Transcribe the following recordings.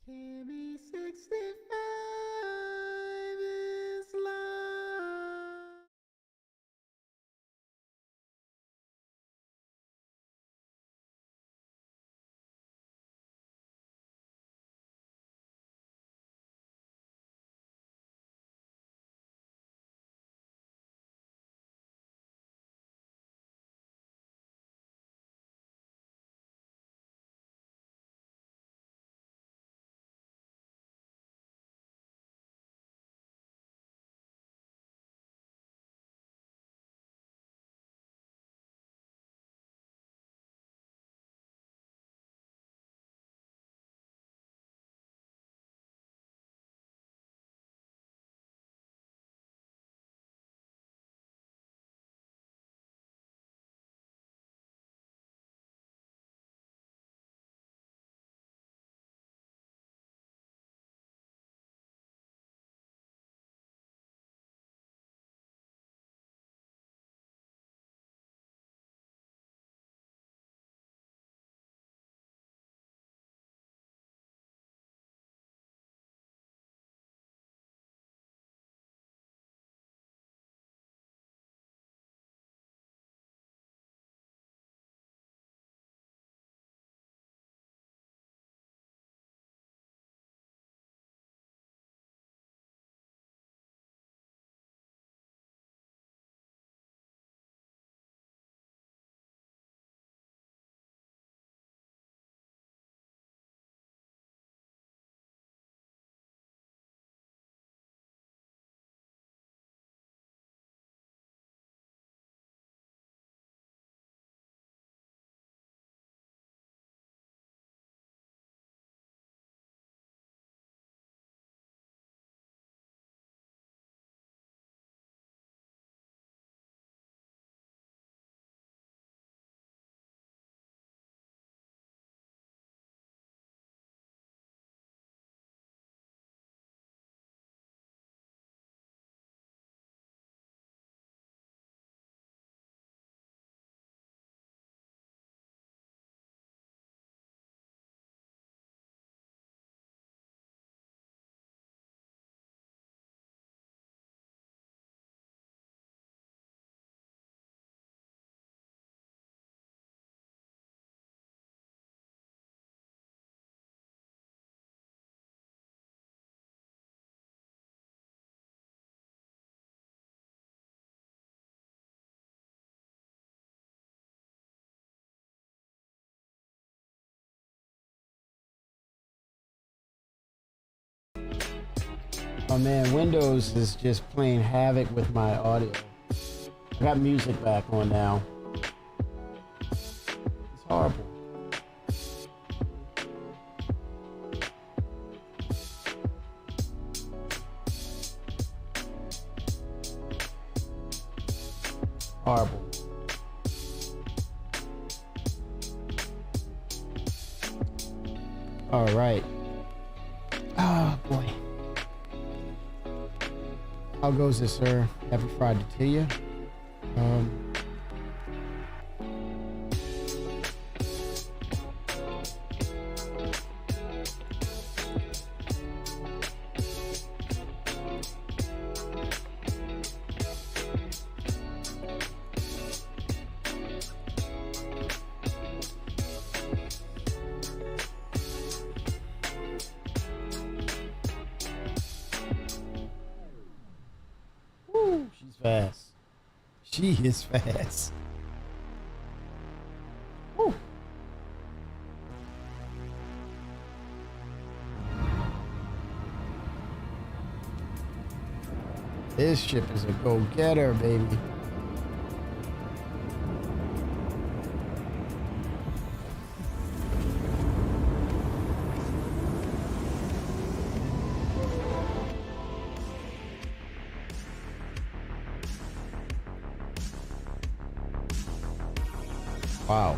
Kimmy 65 is live. Oh man, Windows is just playing havoc with my audio. I got music back on now. It's horrible. Horrible. All right. Oh boy. How goes this, sir? Happy Friday to you. Woo, she's fast. She is fast. Woo. This ship is a go-getter, baby. Wow.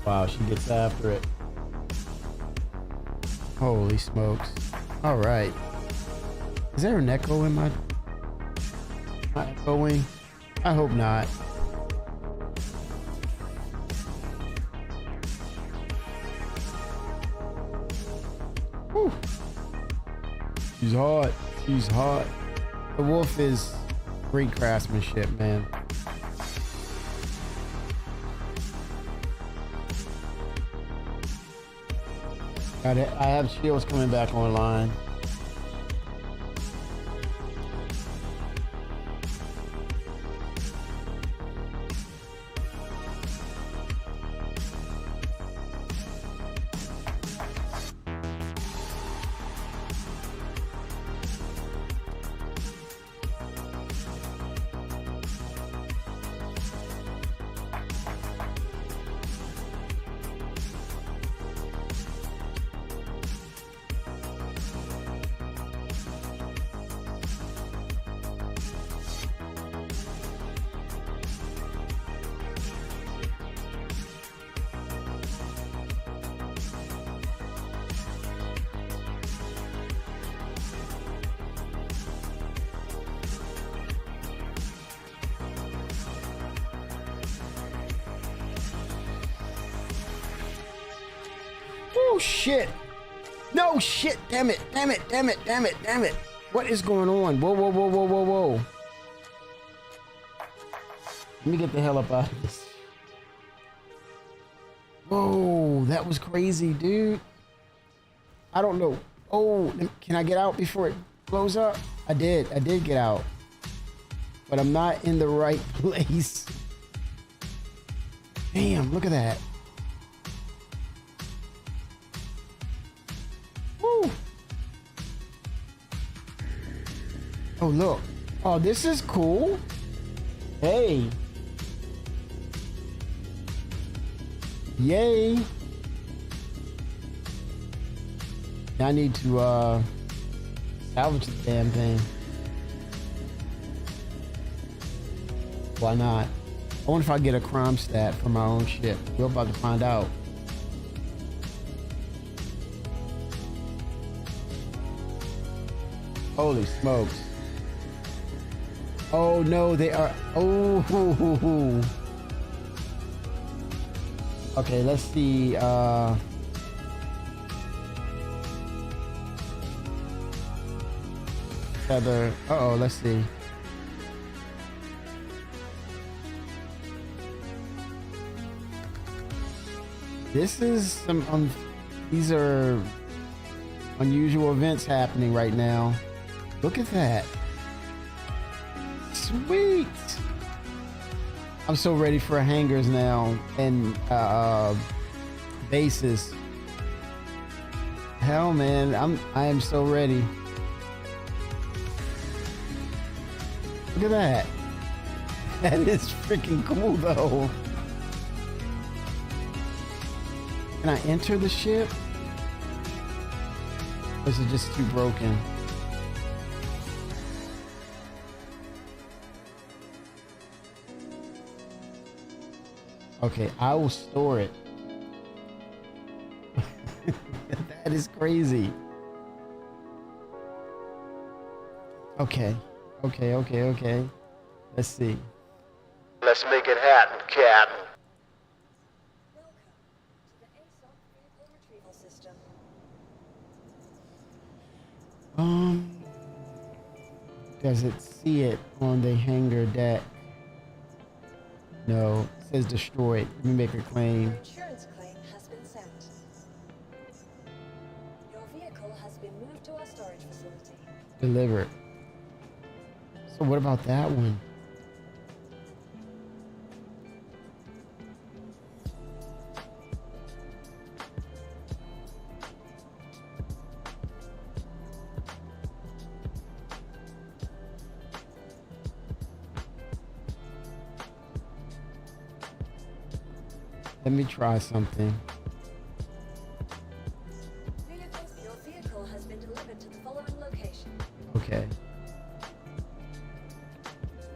Wow, she gets after it. Holy smokes. All right. Is there an echo in my echoing? I hope not. Whew. She's hot. She's hot. The wolf is great craftsmanship, man. Got it. I have shields coming back online. Oh shit! No shit! Damn it! Damn it! Damn it! Damn it! Damn it! What is going on? Whoa! Whoa! Whoa! Whoa! Whoa! Whoa! Let me get the hell up out of this. Whoa! That was crazy, dude. I don't know. Oh, can I get out before it blows up? I did. I did get out, but I'm not in the right place. Damn! Look at that. Oh, look. Oh, this is cool. Hey. Yay. I need to salvage the damn thing. Why not? I wonder if I get a crime stat for my own ship. We're about to find out. Holy smokes. Oh no, they are. Oh, hoo, hoo, hoo. Okay, let's see. Feather. Uh-oh, let's see. This is some these are unusual events happening right now. Look at that. Sweet. I'm so ready for hangars now and bases. Hell, man, I am so ready. Look at that. That is freaking cool, though. Can I enter the ship? Or is it just too broken? Okay, I will store it. That is crazy. Okay. Okay. Let's see. Let's make it happen, Captain. Does it see it on the hangar deck? No, it says destroyed. Let me make a claim. Your insurance claim has been sent. Your vehicle has been moved to our storage facility. Delivered. So what about that one? Let me try something. Your vehicle has been delivered to the following location. Okay.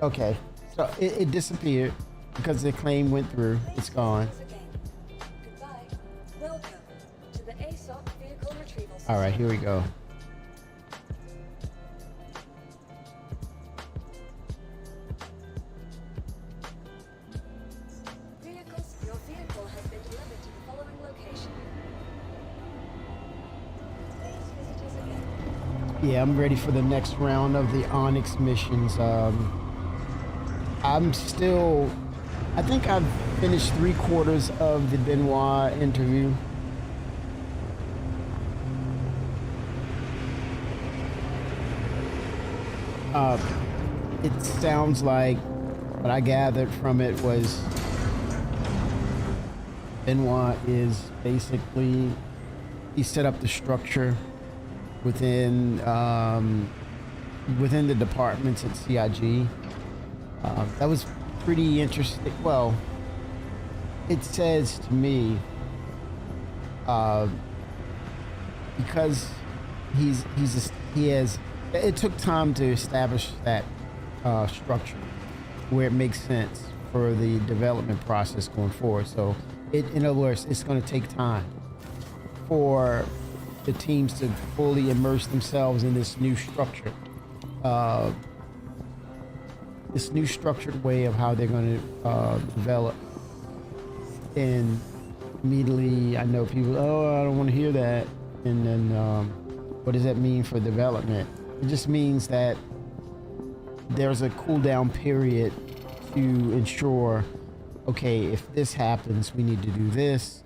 Okay. So it disappeared because the claim went through. It's gone. Goodbye. Welcome to the ASOC vehicle retrieval system. All right, here we go. Your vehicle has been delivered to the following location. Yeah, I'm ready for the next round of the Onyx missions. I'm still, I think I've finished 3/4 of the Benoit interview. It sounds like what I gathered from it was Benoit is basically, he set up the structure within within the departments at CIG. That was pretty interesting. Well, it says to me, because he has. It took time to establish that structure where it makes sense for the development process going forward. So, in other words, it's going to take time for the teams to fully immerse themselves in this new structure, this new structured way of how they're going to develop. And immediately, I know people, oh, I don't want to hear that. And then, what does that mean for development? It just means that there's a cool down period to ensure, okay, if this happens, we need to do this.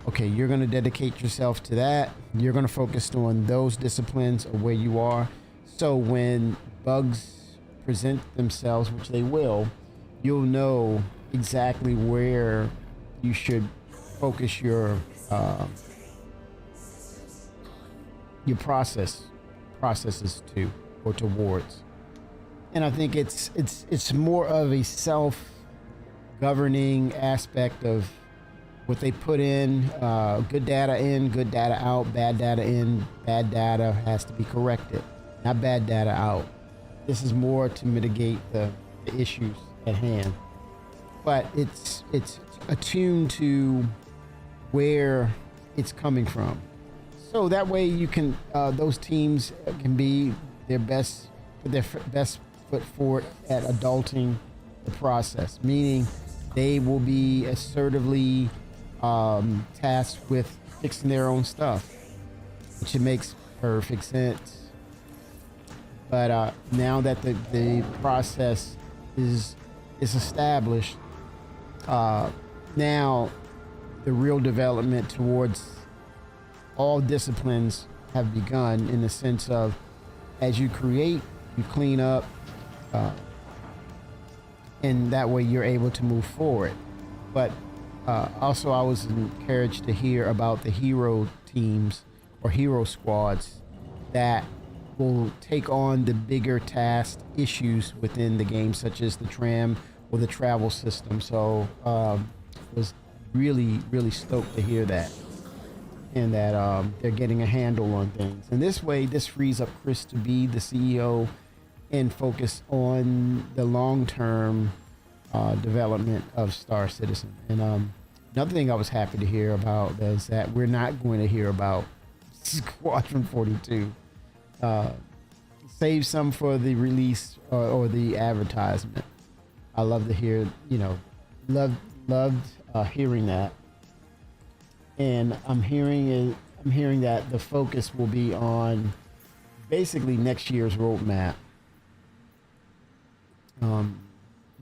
Okay, you're going to dedicate yourself to that. You're going to focus on those disciplines of where you are. So when bugs present themselves, which they will, you'll know exactly where you should focus your processes to or towards. And I think it's more of a self-governing aspect of what they put in, good data in, good data out, bad data in, bad data has to be corrected, not bad data out. This is more to mitigate the issues at hand. But it's attuned to where it's coming from. So that way you can, those teams can be their best, put their best foot forward at adulting the process, meaning they will be assertively tasked with fixing their own stuff, which it makes perfect sense. But now that the process is established, now the real development towards all disciplines have begun, in the sense of, as you create, you clean up, and that way you're able to move forward. But also, I was encouraged to hear about the hero teams or hero squads that will take on the bigger task issues within the game, such as the tram or the travel system. So was really, really stoked to hear that, and that they're getting a handle on things. And this way, this frees up Chris to be the CEO and focus on the long-term development of Star Citizen. And another thing I was happy to hear about is that we're not going to hear about Squadron 42. Save some for the release or the advertisement. I love to hear, loved hearing that. And I'm hearing that the focus will be on basically next year's roadmap.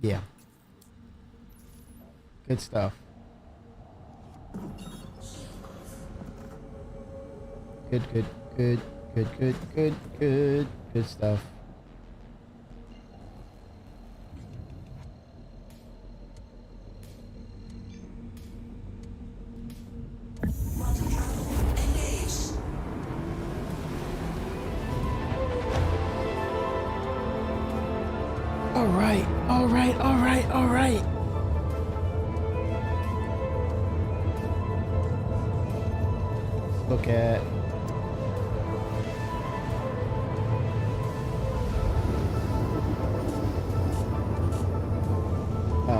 Yeah. Good stuff. Good stuff. All right. Let's look at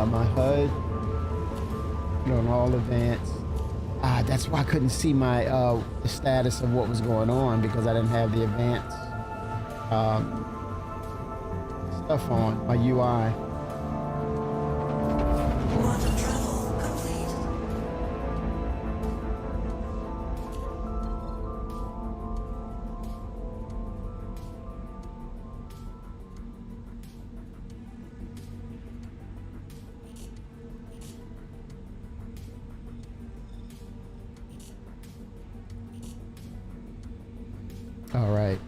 my HUD on all advanced. That's why I couldn't see my the status of what was going on, because I didn't have the advanced stuff on my UI. All right.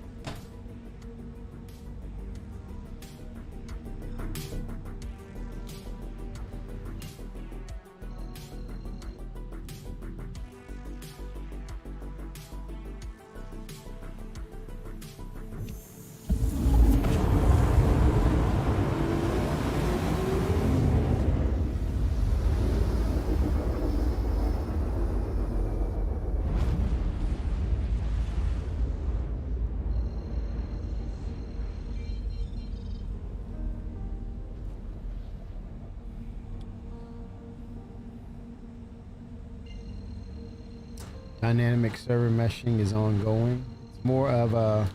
Dynamic server meshing is ongoing. It's more of a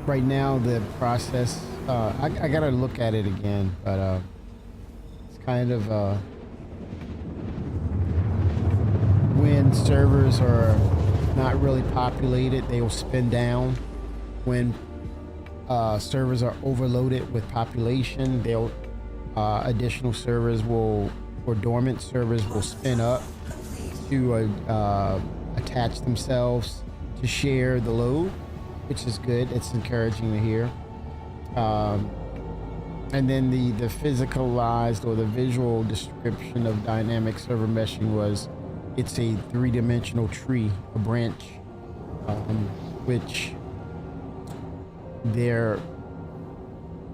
right now the process. I gotta look at it again, but it's kind of when servers are not really populated, they will spin down. When servers are overloaded with population, they'll additional servers will, or dormant servers will spin up to attach themselves to share the load, which is good. It's encouraging to hear. And then the physicalized or the visual description of dynamic server meshing was it's a three-dimensional tree, a branch, which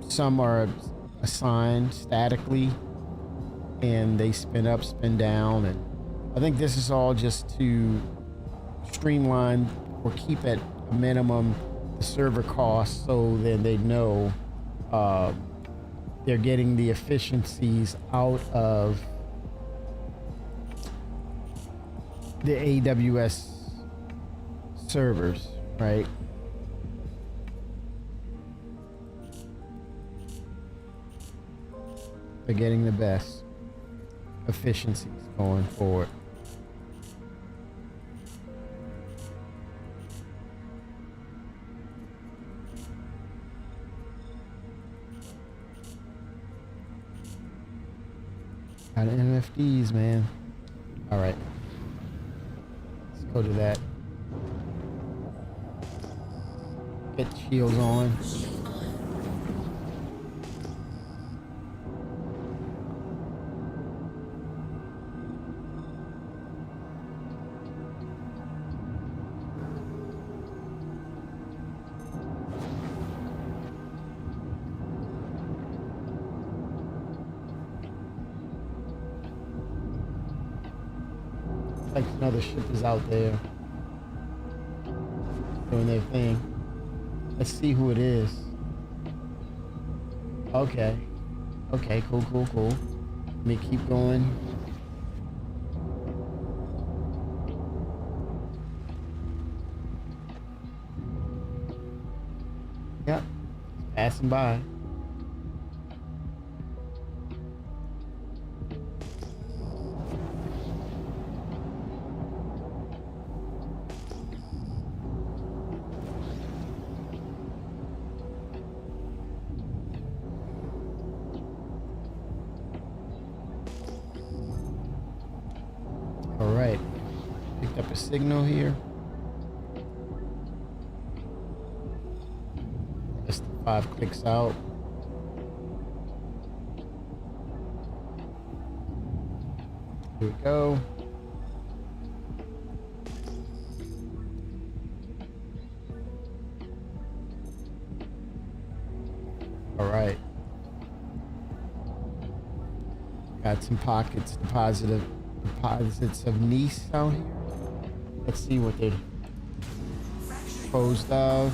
some are assigned statically and they spin up, spin down, and I think this is all just to streamline or keep at a minimum the server costs, so then they know they're getting the efficiencies out of the AWS servers, right? They're getting the best efficiencies going forward. Got NFTs, man. All right. Let's go to that. Get shields on. Like another ship is out there doing their thing. Let's see who it is. Okay. Okay, cool. Let me keep going. Yep. Passing by. All right, picked up a signal here. Just 5 clicks out. Here we go. All right. Got some deposits of gneiss out here. Let's see what they're composed of.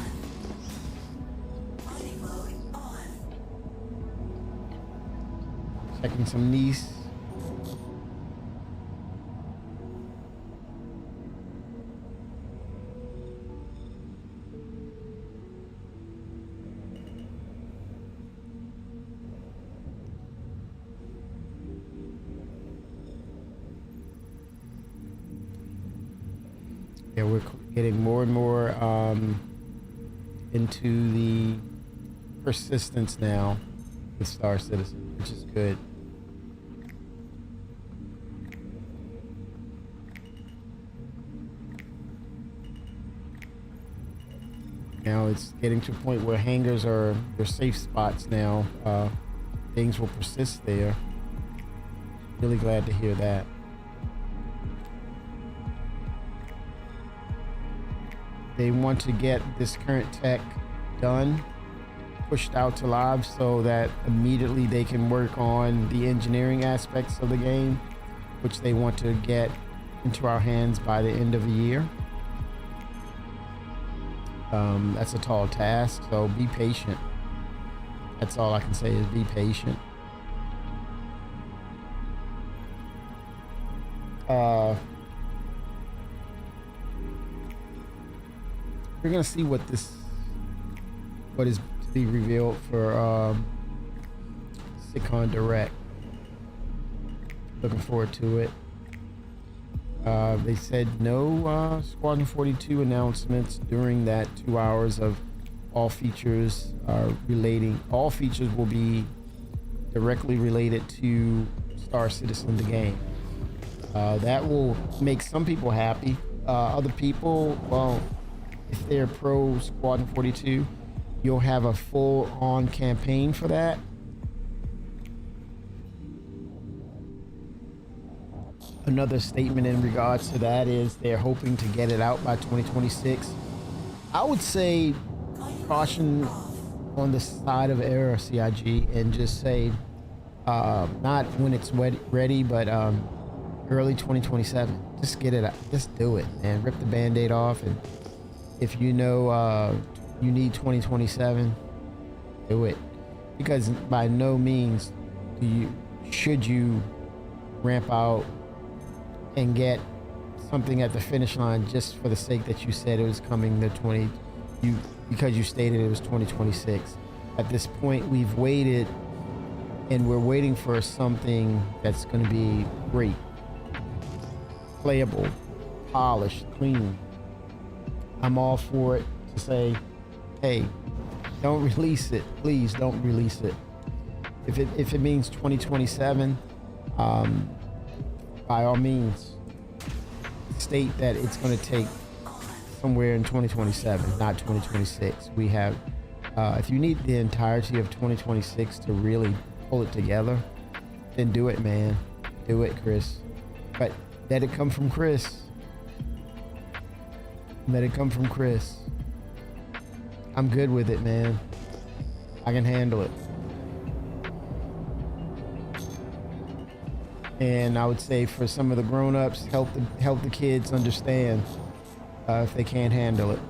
Checking some gneiss. Yeah, we're getting more and more into the persistence now with Star Citizen, which is good. Now it's getting to a point where hangars are your safe spots now. Things will persist there. Really glad to hear that. They want to get this current tech done, pushed out to live, so that immediately they can work on the engineering aspects of the game, which they want to get into our hands by the end of the year. That's a tall task, so be patient. That's all I can say is be patient. We're gonna see what is to be revealed for SitCon Direct. Looking forward to it. They said no Squadron 42 announcements during that 2 hours of all features all features will be directly related to Star Citizen the game. That will make some people happy. Other people, well, if they're pro Squadron 42, you'll have a full-on campaign for that. Another statement in regards to that is they're hoping to get it out by 2026. I would say caution on the side of error, CIG, and just say not when it's ready, but early 2027. Just get it out. Just do it, man. Rip the band-aid off, and if you know you need 2027, do it. Because by no means should you ramp out and get something at the finish line just for the sake that you said it was coming because you stated it was 2026. At this point, we've waited, and we're waiting for something that's going to be great, playable, polished, clean. I'm all for it to say, hey, don't release it. Please don't release it. If it means 2027, by all means, state that it's going to take somewhere in 2027, not 2026. We have, if you need the entirety of 2026 to really pull it together, then do it, man. Do it, Chris. But let it come from Chris. Let it come from Chris. I'm good with it, man. I can handle it. And I would say for some of the grown-ups, help the kids understand if they can't handle it.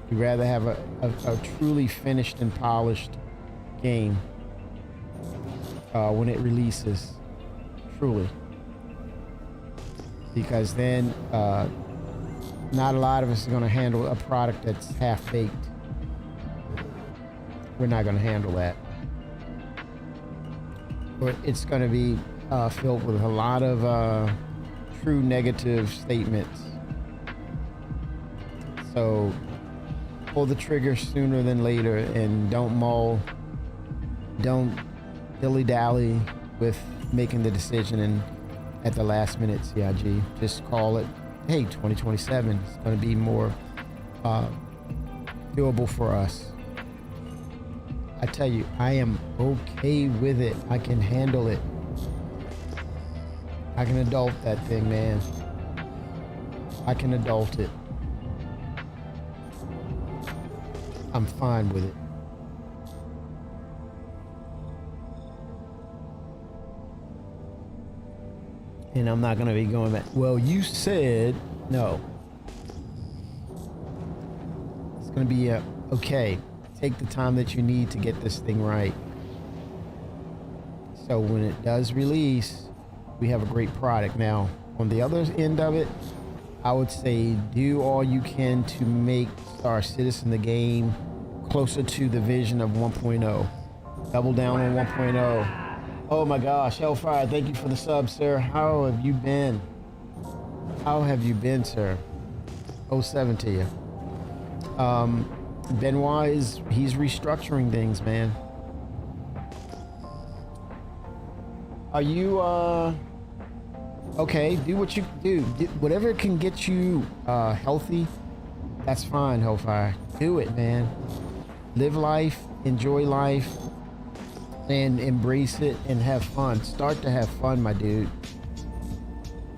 We'd rather have a truly finished and polished game when it releases, truly. Because then not a lot of us are going to handle a product that's half-baked. We're not going to handle that. But it's going to be filled with a lot of true negative statements. So pull the trigger sooner than later, and don't dilly-dally with making the decision and at the last minute, CIG. Just call it, hey, 2027 is going to be more doable for us. I tell you, I am okay with it. I can handle it. I can adult that thing, man. I can adult it. I'm fine with it. And I'm not going to be going back, well, you said no. It's going to be okay. Take the time that you need to get this thing right. So when it does release, we have a great product. Now, on the other end of it, I would say do all you can to make Star Citizen the game closer to the vision of 1.0. Double down on 1.0. Oh my gosh, Hellfire, thank you for the sub, sir. How have you been? How have you been, sir? 07 to you. Benoit he's restructuring things, man. Are you Okay, do what you do. Whatever can get you healthy, that's fine, Hellfire. Do it, man. Live life, enjoy life, and embrace it and have fun. Start to have fun, my dude.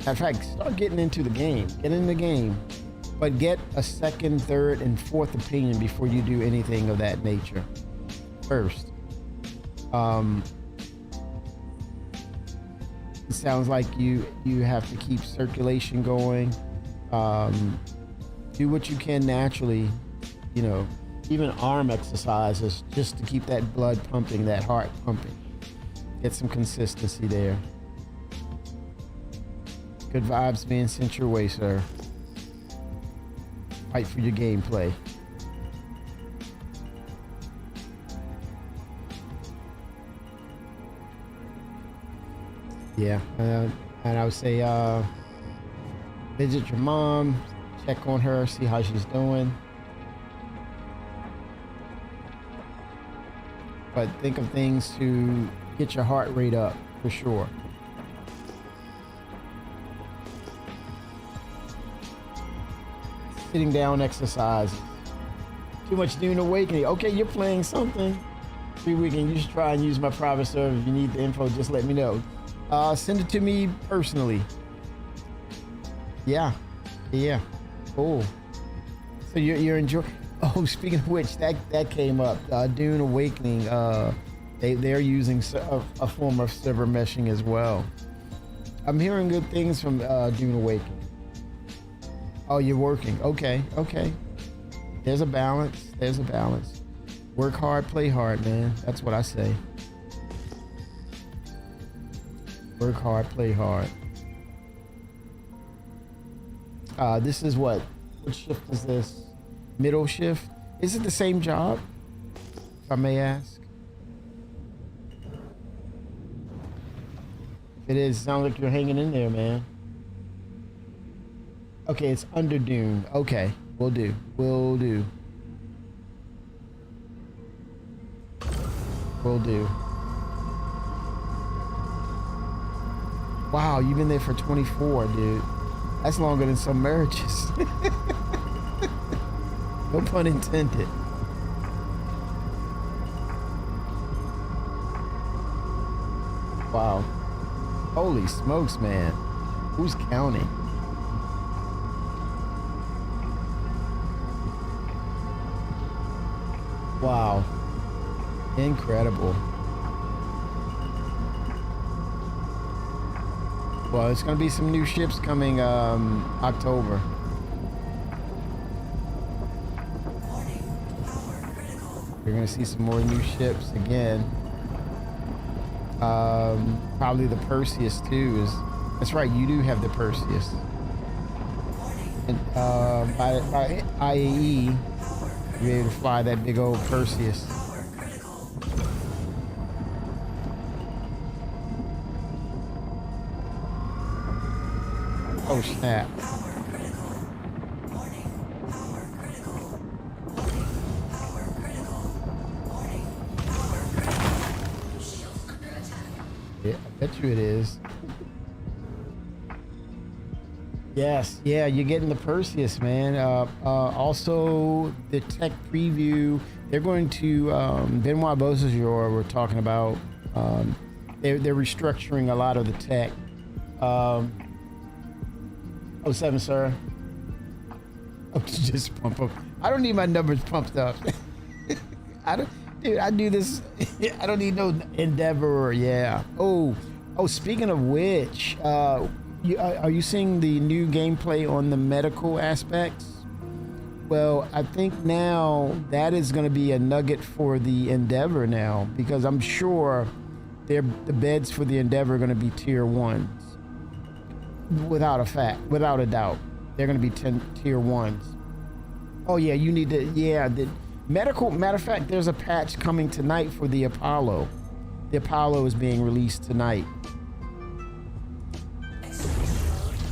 In fact, start getting into the game. Get in the game. But get a second, third, and fourth opinion before you do anything of that nature. First. It sounds like you have to keep circulation going. Do what you can naturally, you know, even arm exercises just to keep that blood pumping, that heart pumping. Get some consistency there. Good vibes being sent your way, sir. Fight for your gameplay. Yeah, and I would say visit your mom, check on her, see how she's doing. But think of things to get your heart rate up for sure. Sitting down exercises. Too much Dune Awakening. Okay, you're playing something. Free weekend. You should try and use my private server. If you need the info, just let me know. Send it to me personally. Yeah. Cool. So you're enjoying. Oh, speaking of which, that came up. Dune Awakening. They're using a form of server meshing as well. I'm hearing good things from Dune Awakening. Oh, you're working. Okay. There's a balance. Work hard, play hard, man. That's what I say. Work hard, play hard. This is what shift is this? Middle shift? Is it the same job? If I may ask. It is. Sounds like you're hanging in there, man. Okay, it's under Dune. Okay, will do. Wow, you've been there for 24, dude. That's longer than some marriages. No pun intended. Wow. Holy smokes, man. Who's counting? Wow. Incredible. Well, there's going to be some new ships coming October. You're going to see some more new ships again. Probably the Perseus too. That's right, you do have the Perseus. And by IAE, you're able to fly that big old Perseus. Oh snap. Yeah, I bet you it is. Yes, yeah, you're getting the Perseus, man. Also, the tech preview, they're going to, Benoit Beausejour, we're talking about, they're restructuring a lot of the tech. 07, sir. Oh, just pump up. I don't need my numbers pumped up. Dude, I do this. I don't need no Endeavor. Yeah. Oh, speaking of which, are you seeing the new gameplay on the medical aspects? Well, I think now that is going to be a nugget for the Endeavor now, because I'm sure the beds for the Endeavor are going to be tier 1s. Without a doubt. They're going to be tier 1s. Oh yeah, you need to, the medical, matter of fact, there's a patch coming tonight for the Apollo. The Apollo is being released tonight.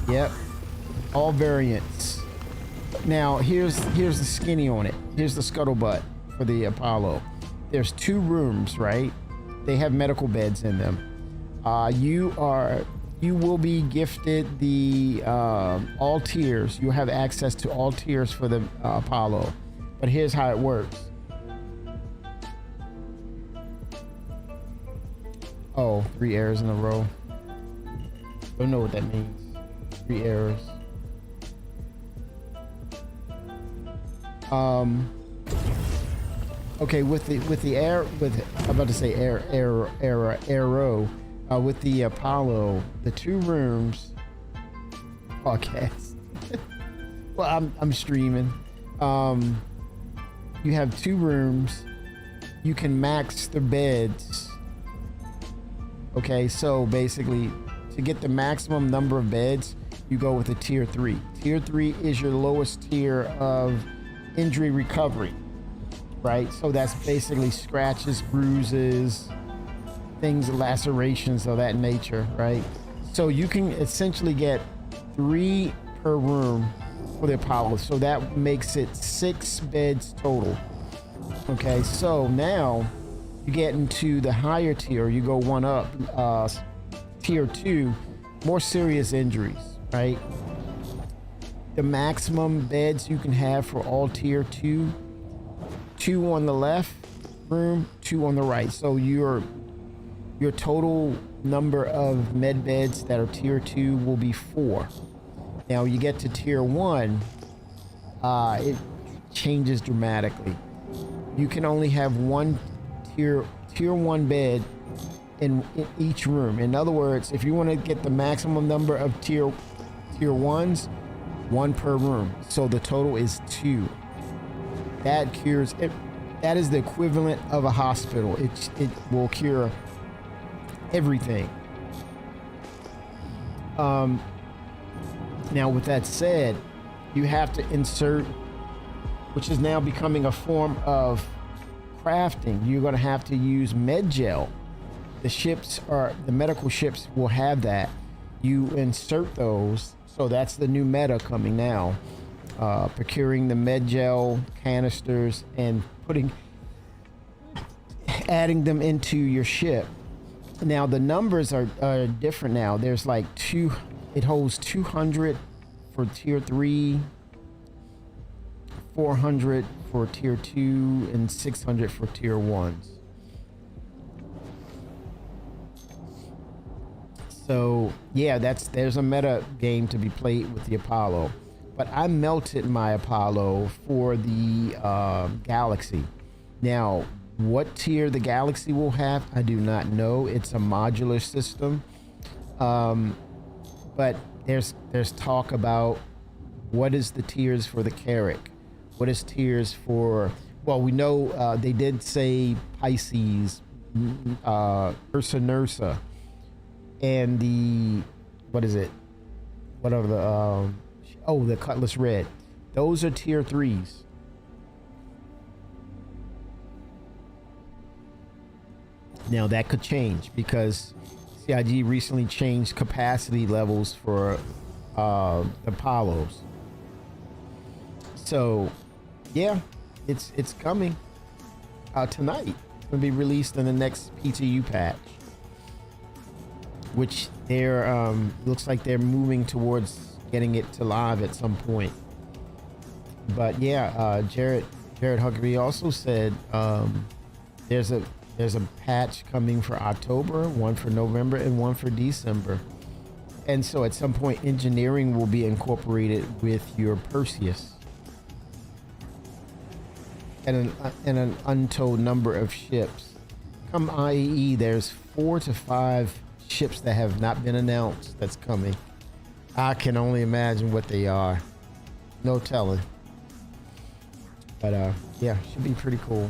Yep. All variants. Now, here's the skinny on it. Here's the scuttlebutt for the Apollo. There's 2 rooms, right? They have medical beds in them. You are you will be gifted the all tiers. You'll have access to all tiers for the Apollo. But here's how it works. Oh, 3 errors in a row. Don't know what that means. 3 errors. Okay, with the air I'm about to say arrow. With the Apollo, the 2 rooms. Podcast. Well, I'm streaming. You have 2 rooms. You can max the beds. Okay, so basically, to get the maximum number of beds, you go with a tier 3. Tier 3 is your lowest tier of injury recovery, right? So that's basically scratches, bruises, things, lacerations of that nature, right? So you can essentially get 3 per room for the Apollo. So that makes it 6 beds total. Okay, so now you get into the higher tier, you go one up, tier 2, more serious injuries, right? The maximum beds you can have for all tier 2, 2 on the left room, 2 on the right. So your total number of med beds that are tier 2 will be 4. Now you get to tier 1, it changes dramatically. You can only have one tier 1 bed in each room. In other words, if you want to get the maximum number of tier 1s, 1 per room. So the total is 2. That cures it. That is the equivalent of a hospital. It will cure everything. Now with that said, you have to insert, which is now becoming a form of crafting. You're going to have to use med gel. The medical ships will have that. You insert those. So that's the new meta coming now. Procuring the med gel canisters and adding them into your ship. Now the numbers are different now. There's like it holds 200 for tier 3, 400 for tier 2, and 600 for tier 1s. So yeah, there's a meta game to be played with the Apollo. But I melted my Apollo for the Galaxy. Now, what tier the Galaxy will have, I do not know. It's a modular system. But there's talk about what is the tiers for the Carrack? What is tiers for, well, we know they did say Pisces, Ursa Nursa, and the, what is it? What are the, the Cutlass Red. Those are tier 3s. Now that could change because CIG recently changed capacity levels for Apollos. So yeah, it's coming tonight. It's gonna be released in the next PTU patch, which they're looks like they're moving towards getting it to live at some point. But yeah, Jared Huckabee also said there's a patch coming for October, one for November, and one for December. And so at some point, engineering will be incorporated with your Perseus. And an untold number of ships. Come IEE, there's 4 to 5 ships that have not been announced that's coming. I can only imagine what they are. No telling. But yeah, should be pretty cool.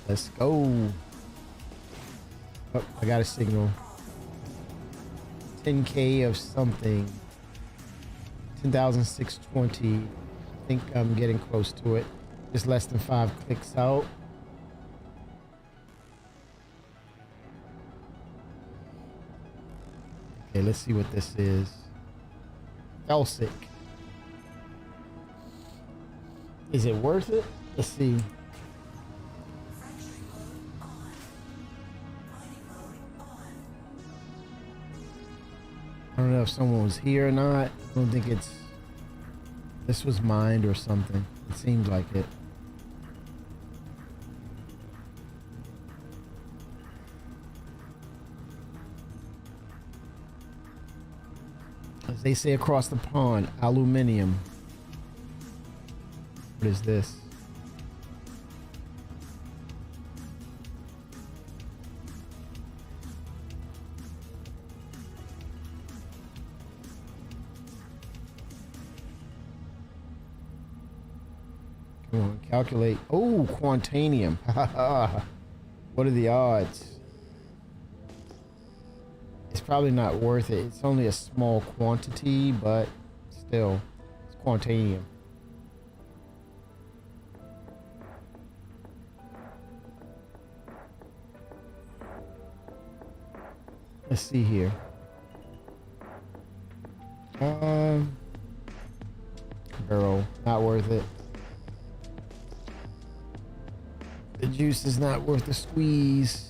Let's go. Oh, I got a signal. 10K of something. 10,620. I think I'm getting close to it. Just less than 5 clicks out. Okay, let's see what this is. Felsic. Is it worth it? Let's see. know if someone was here or not. I don't think it's... This was mined or something. It seems like it. As they say across the pond, aluminium. What is this? Come on, calculate. Oh, quantanium. What are the odds? It's probably not worth it. It's only a small quantity, but still, it's quantanium. Let's see here. Barrel, not worth it. The juice is not worth the squeeze.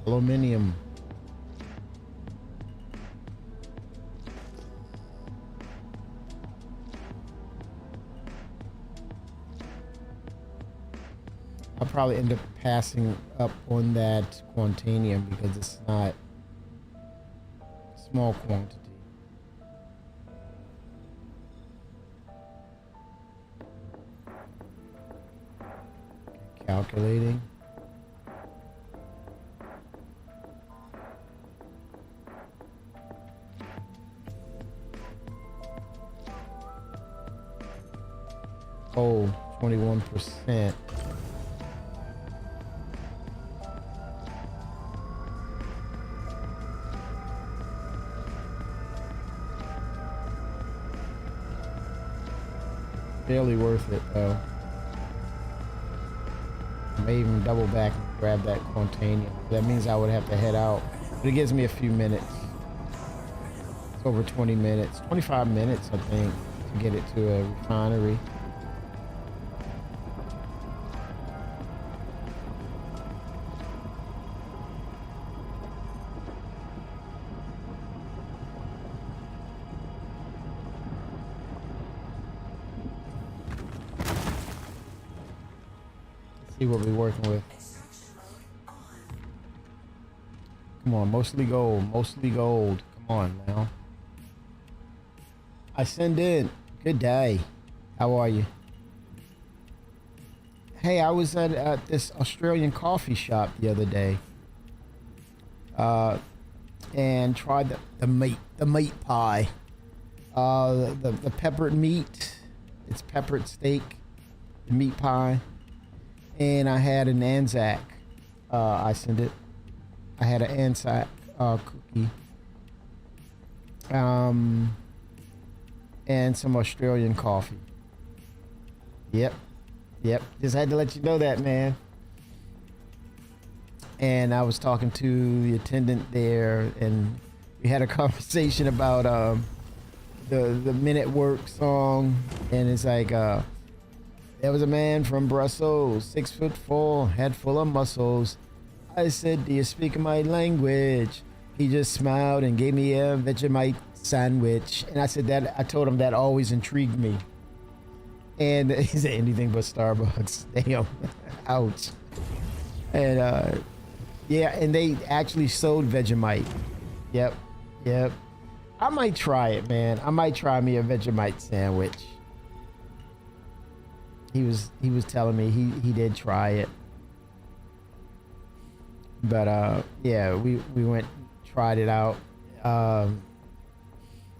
Aluminium. I'll probably end up passing up on that quantanium because it's not small quantity. Calculating. Oh, 21%. Barely worth it though. I may even double back and grab that quantanium. That means I would have to head out. But it gives me a few minutes. It's over 20 minutes. 25 minutes, I think, to get it to a refinery. See what we're working with. Come on, mostly gold, mostly gold. Come on now. I send in. Good day. How are you? Hey, I was at this Australian coffee shop the other day. And tried the meat pie. The peppered meat. It's peppered steak. The meat pie. And I had an Anzac. I sent it. I had an Anzac cookie. And some Australian coffee. Yep. Just had to let you know that, man. And I was talking to the attendant there, and we had a conversation about the Men at Work song, and it's like there was a man from Brussels, 6'4", head full of muscles. I said, "Do you speak my language?" He just smiled and gave me a Vegemite sandwich. And I said that, I told him that always intrigued me. And he said, "Anything but Starbucks." Damn. Ouch. And yeah, and they actually sold Vegemite. Yep. I might try it, man. I might try me a Vegemite sandwich. He was telling me he did try it. But yeah, we went, tried it out.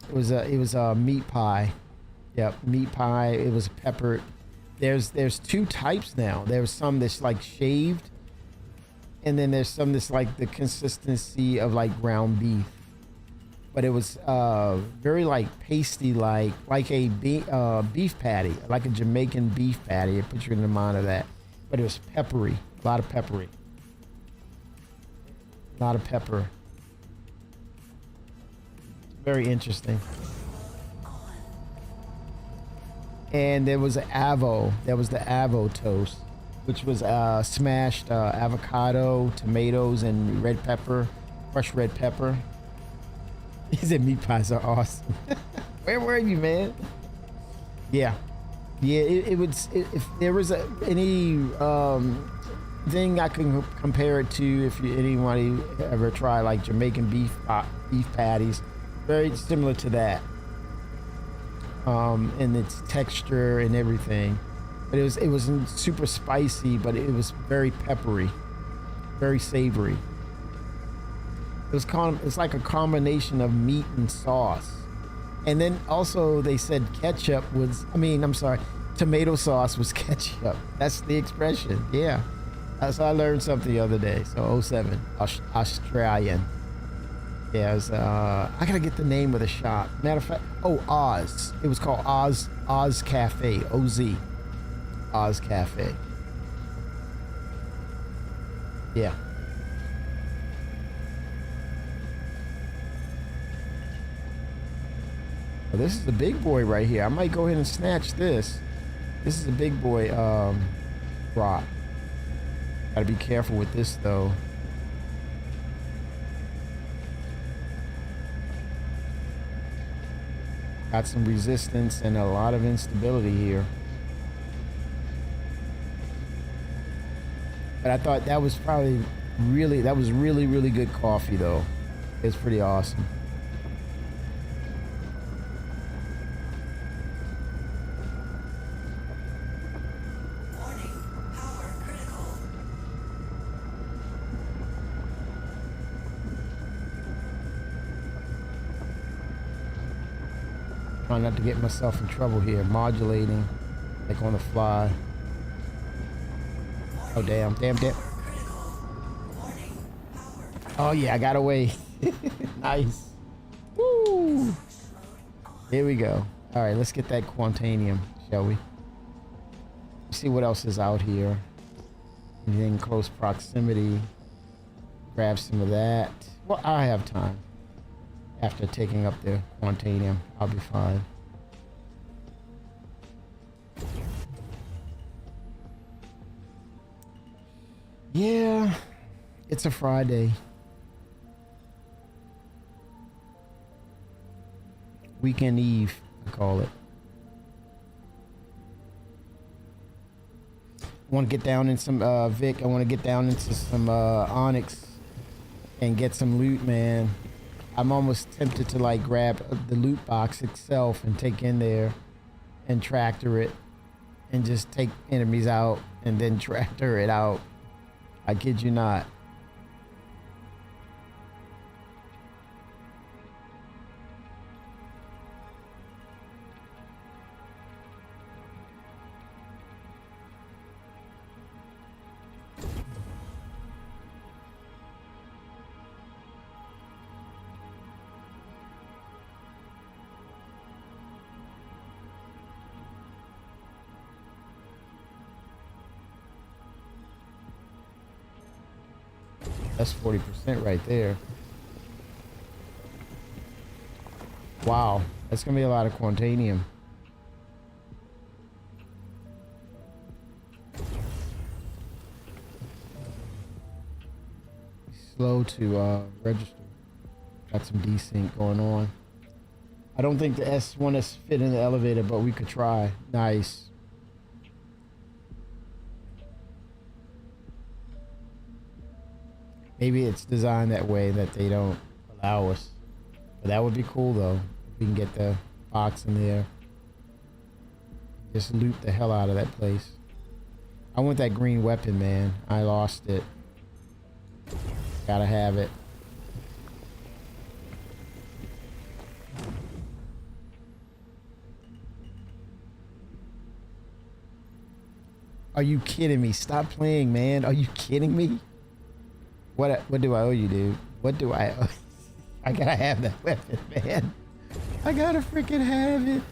It was a meat pie. Yep, meat pie. It was peppered. There's two types now. There's some that's like shaved, and then there's some that's like the consistency of like ground beef. But it was very like pasty, like a beef patty, like a Jamaican beef patty. I put you in the mind of that. But it was peppery, a lot of peppery. A lot of pepper. Very interesting. And there was an Avo. There was the Avo toast, which was smashed avocado, tomatoes, and red pepper, fresh red pepper. He said meat pies are awesome. Where were you, man? Yeah. Yeah, it would, if there was any thing I can compare it to, if anybody ever try like Jamaican beef patties, very similar to that. And its texture and everything, but it wasn't super spicy, but it was very peppery, very savory. It's like a combination of meat and sauce. And then also they said ketchup was, tomato sauce was ketchup. That's the expression. Yeah. So I learned something the other day. So 07, Australian. Yeah, it was, I gotta get the name of the shop. Matter of fact, Oz. It was called Oz Cafe. OZ. Oz Cafe. Yeah. Well, this is the big boy right here. I might go ahead and snatch this. This is a big boy rock. Gotta be careful with this though. Got some resistance and a lot of instability here. But I thought that was probably really good coffee though. It's pretty awesome. Trying not to get myself in trouble here. Modulating, like on the fly. Oh damn. Oh yeah, I got away. Nice. Woo! Here we go. All right, let's get that Quantanium, shall we? See what else is out here. Anything in close proximity. Grab some of that. Well, I have time. After taking up the Quantanium, I'll be fine. Yeah, it's a Friday. Weekend Eve, I call it. I want to get down in some Vic. I want to get down into some Onyx and get some loot, man. I'm almost tempted to like grab the loot box itself and take in there and tractor it and just take enemies out and then tractor it out. I kid you not. That's 40% right there. Wow, that's gonna be a lot of Quantanium. Slow to register. Got some desync going on. I don't think the S1 is fit in the elevator, but we could try. Nice. Maybe it's designed that way that they don't allow us. But that would be cool though. If we can get the box in there. Just loot the hell out of that place. I want that green weapon, man. I lost it. Gotta have it. Are you kidding me? Stop playing, man. Are you kidding me? What do I owe you, dude? What do I owe? I gotta have that weapon, man. I gotta freaking have it.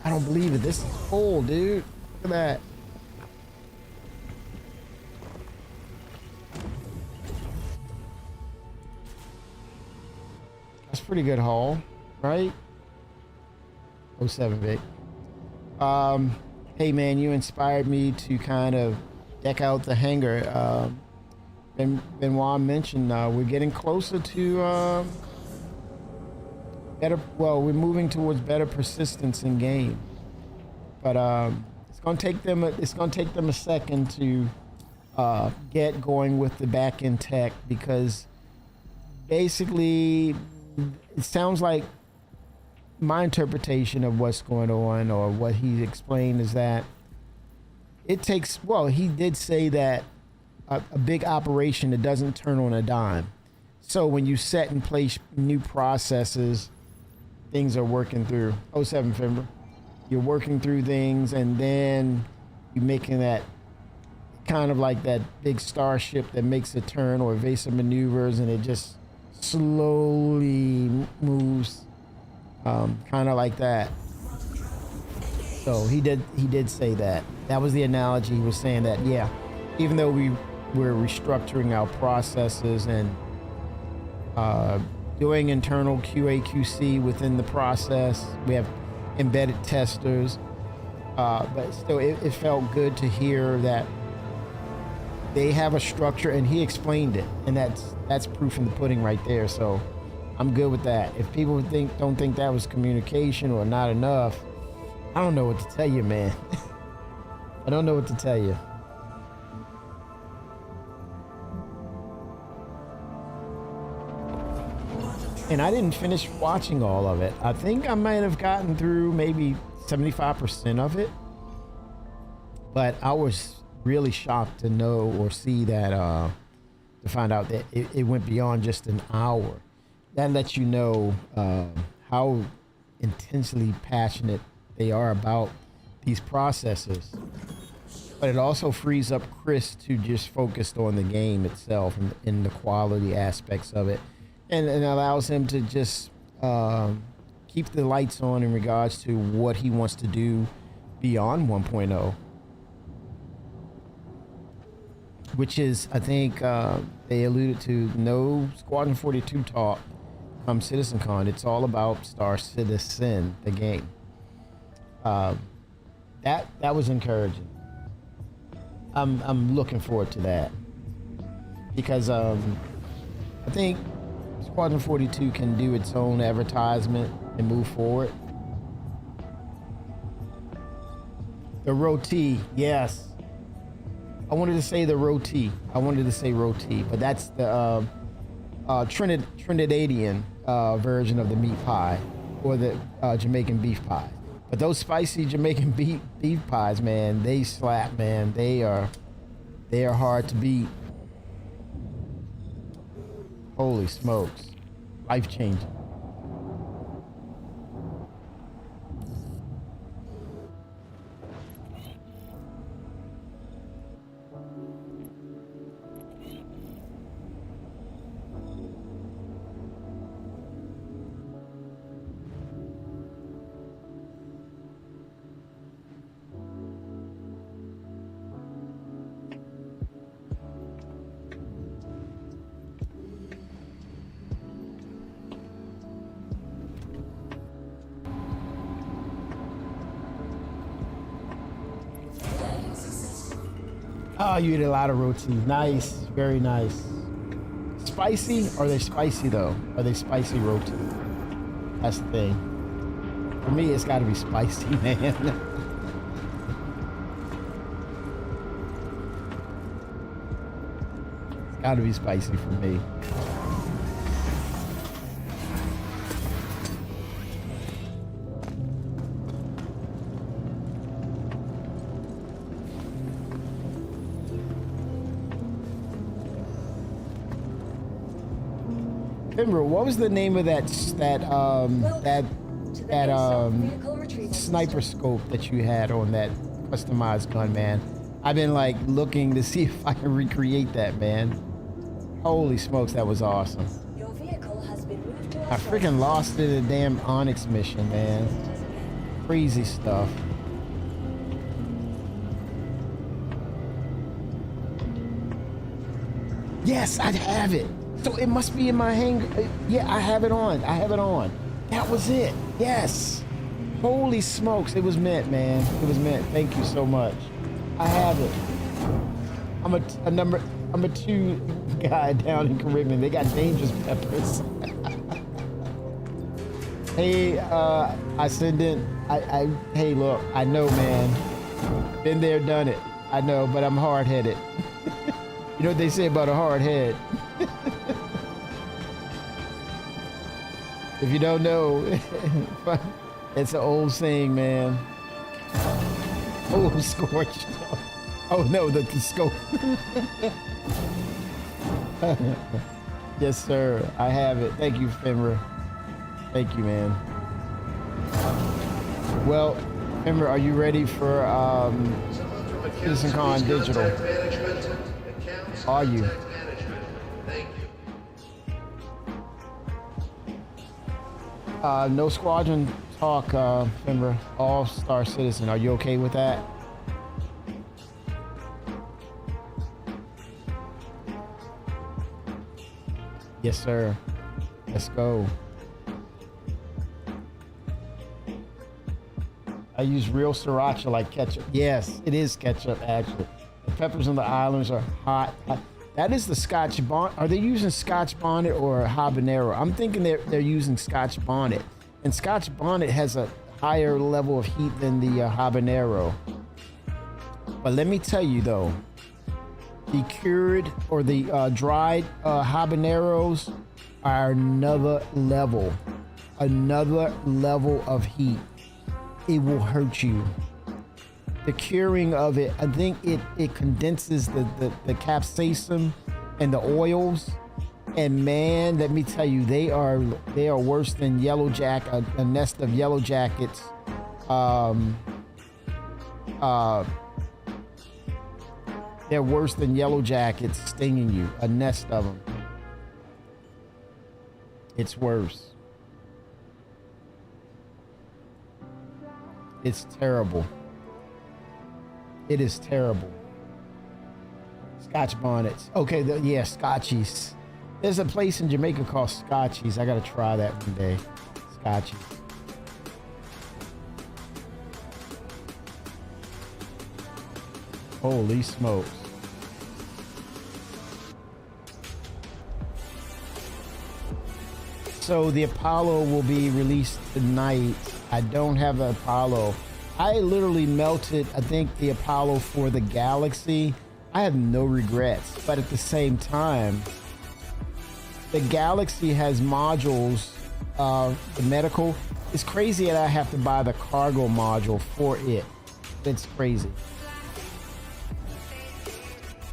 I don't believe it. This is full, dude. Look at that. That's pretty good haul, right? Oh 07 Vic. Hey man, you inspired me to kind of deck out the hangar. Benoit mentioned we're getting closer to better. Well, we're moving towards better persistence in game, but it's gonna take them. It's gonna take them a second to get going with the back end tech, because basically it sounds like my interpretation of what's going on, or what he explained, is that it takes. Well, he did say that a big operation that doesn't turn on a dime. So when you set in place new processes, things are working through. Oh 07 Fimber. You're working through things, and then you're making that kind of like that big starship that makes a turn or evasive maneuvers, and it just slowly moves, kind of like that. So he did say that. That was the analogy. He was saying that, yeah, even though we're restructuring our processes and doing internal QA/QC within the process, we have embedded testers, but still it felt good to hear that they have a structure, and he explained it, and that's proof in the pudding right there. So I'm good with that. If people don't think that was communication or not enough, I don't know what to tell you, man. I don't know what to tell you. And I didn't finish watching all of it. I think I might have gotten through maybe 75% of it. But I was really shocked to know or see that, to find out that it went beyond just an hour. That lets you know how intensely passionate they are about these processes. But it also frees up Chris to just focus on the game itself and the quality aspects of it. And allows him to just keep the lights on in regards to what he wants to do beyond 1.0. Which is, I think, they alluded to no Squadron 42 talk come CitizenCon. It's all about Star Citizen, the game. That was encouraging. I'm looking forward to that. Because I think Squadron 42 can do its own advertisement and move forward. The Roti, yes. I wanted to say the Roti. But that's the Trinidadian version of the meat pie, or the Jamaican beef pie. But those spicy Jamaican beef pies, man, they slap, man. They are hard to beat. Holy smokes. Life-changing. Oh, you eat a lot of roti. Nice. Very nice. Spicy? Are they spicy, though? Are they spicy roti? That's the thing. For me, it's got to be spicy, man. It's got to be spicy for me. Remember, what was the name of that sniper scope that you had on that customized gun, man? I've been like looking to see if I can recreate that, man. Holy smokes, that was awesome. Your vehicle has been moved to I freaking lost it in a damn Onyx mission, man. Crazy stuff. Yes, I have it. So it must be in my hanger. Yeah, I have it on. I have it on. That was it. Yes. Holy smokes. It was meant, man. It was meant. Thank you so much. I have it. I'm a 2 guy down in Caribbean. They got dangerous peppers. Hey, hey, look, I know, man. Been there, done it. I know, but I'm hard-headed. You know what they say about a hard head? If you don't know, it's an old saying, man. Oh, scorched. Oh no, the scope. Yes, sir. I have it. Thank you, Fimra. Thank you, man. Well, Fimra, are you ready for CitizenCon Digital? Are you? No squadron talk, Fimra. All-Star Citizen. Are you okay with that? Yes, sir. Let's go. I use real sriracha like ketchup. Yes, it is ketchup, actually. The peppers on the islands are hot. That is the Scotch bonnet. Are they using Scotch bonnet or habanero? I'm thinking they're using Scotch bonnet. And Scotch bonnet has a higher level of heat than the habanero. But let me tell you though, the cured or the dried habaneros are another level of heat. It will hurt you. The curing of it, I think it condenses the capsaicin and the oils. And man, let me tell you, they are worse than a nest of yellow jackets. They're worse than yellow jackets stinging you. A nest of them. It's worse. It's terrible. It is terrible. Scotch bonnets. Okay, yeah, Scotchies. There's a place in Jamaica called Scotchies. I gotta try that one day. Scotchies. Holy smokes. So the Apollo will be released tonight. I don't have the Apollo. I literally melted, I think, the Apollo for the Galaxy. I have no regrets, but at the same time, the Galaxy has modules, the medical. It's crazy that I have to buy the cargo module for it. It's crazy.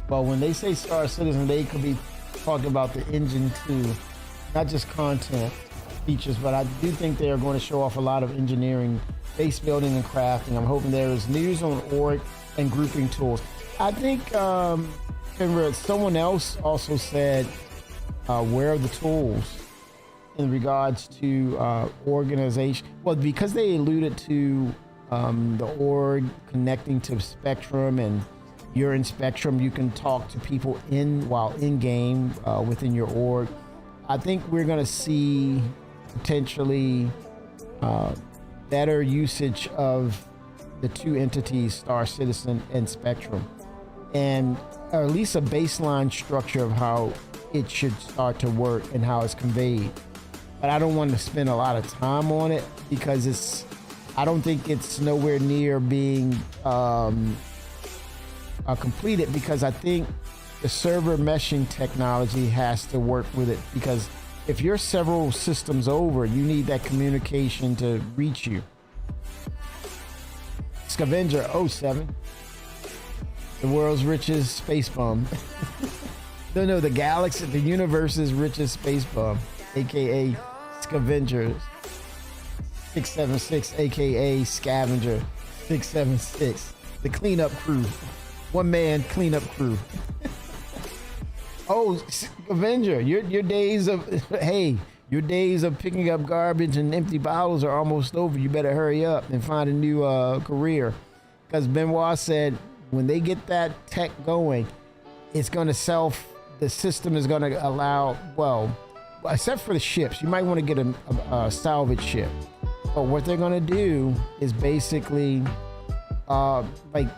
But when they say Star Citizen, they could be talking about the engine too, not just content features, but I do think they are going to show off a lot of engineering, base building and crafting. I'm hoping there is news on org and grouping tools. I think someone else also said, where are the tools in regards to organization? Well, because they alluded to the org connecting to Spectrum, and you're in Spectrum, you can talk to people while in game within your org. I think we're going to see potentially better usage of the two entities, Star Citizen and Spectrum, and or at least a baseline structure of how it should start to work and how it's conveyed. But I don't want to spend a lot of time on it because I don't think it's nowhere near being completed, because I think the server meshing technology has to work with it, because if you're several systems over, you need that communication to reach you. Scavenger 07, the world's richest space bum. No, the galaxy, the universe's richest space bum, aka Scavenger 676, aka Scavenger 676, the cleanup crew, one man cleanup crew. Oh, Scavenger, your days of your days of picking up garbage and empty bottles are almost over. You better hurry up and find a new career, because Benoit said when they get that tech going, it's going to the system is going to allow, well, except for the ships, you might want to get a salvage ship. But what they're going to do is basically, like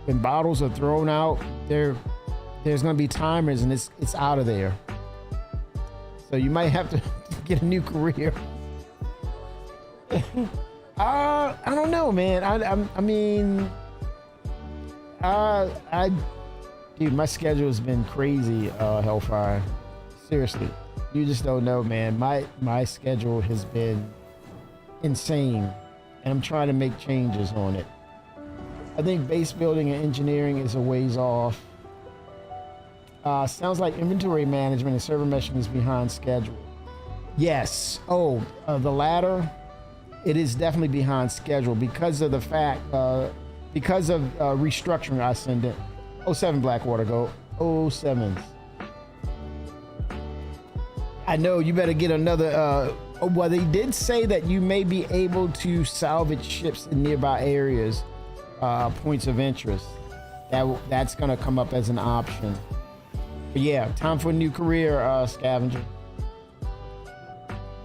when bottles are thrown out, there's going to be timers and it's out of there. So you might have to get a new career. I don't know, man. Dude, my schedule has been crazy, Hellfire. Seriously, you just don't know, man. My schedule has been insane, and I'm trying to make changes on it. I think base building and engineering is a ways off. Sounds like inventory management and server meshing is behind schedule. Yes. Oh, the latter. It is definitely behind schedule because of the fact, because of restructuring. I send it. 07 Blackwater, go 07s. I know you better get another. Well, they did say that you may be able to salvage ships in nearby areas, points of interest. That's gonna come up as an option. But yeah, time for a new career, Scavenger.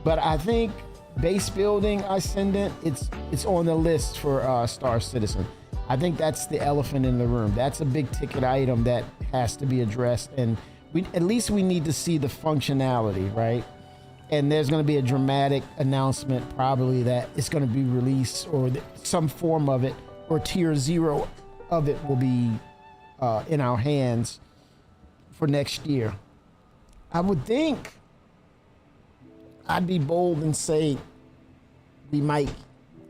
But I think base building Ascendant, it's on the list for Star Citizen. I think that's the elephant in the room. That's a big ticket item that has to be addressed, and at least we need to see the functionality, right? And there's going to be a dramatic announcement probably that it's going to be released, or some form of it, or tier 0 of it will be in our hands for next year. I would think, I'd be bold and say we might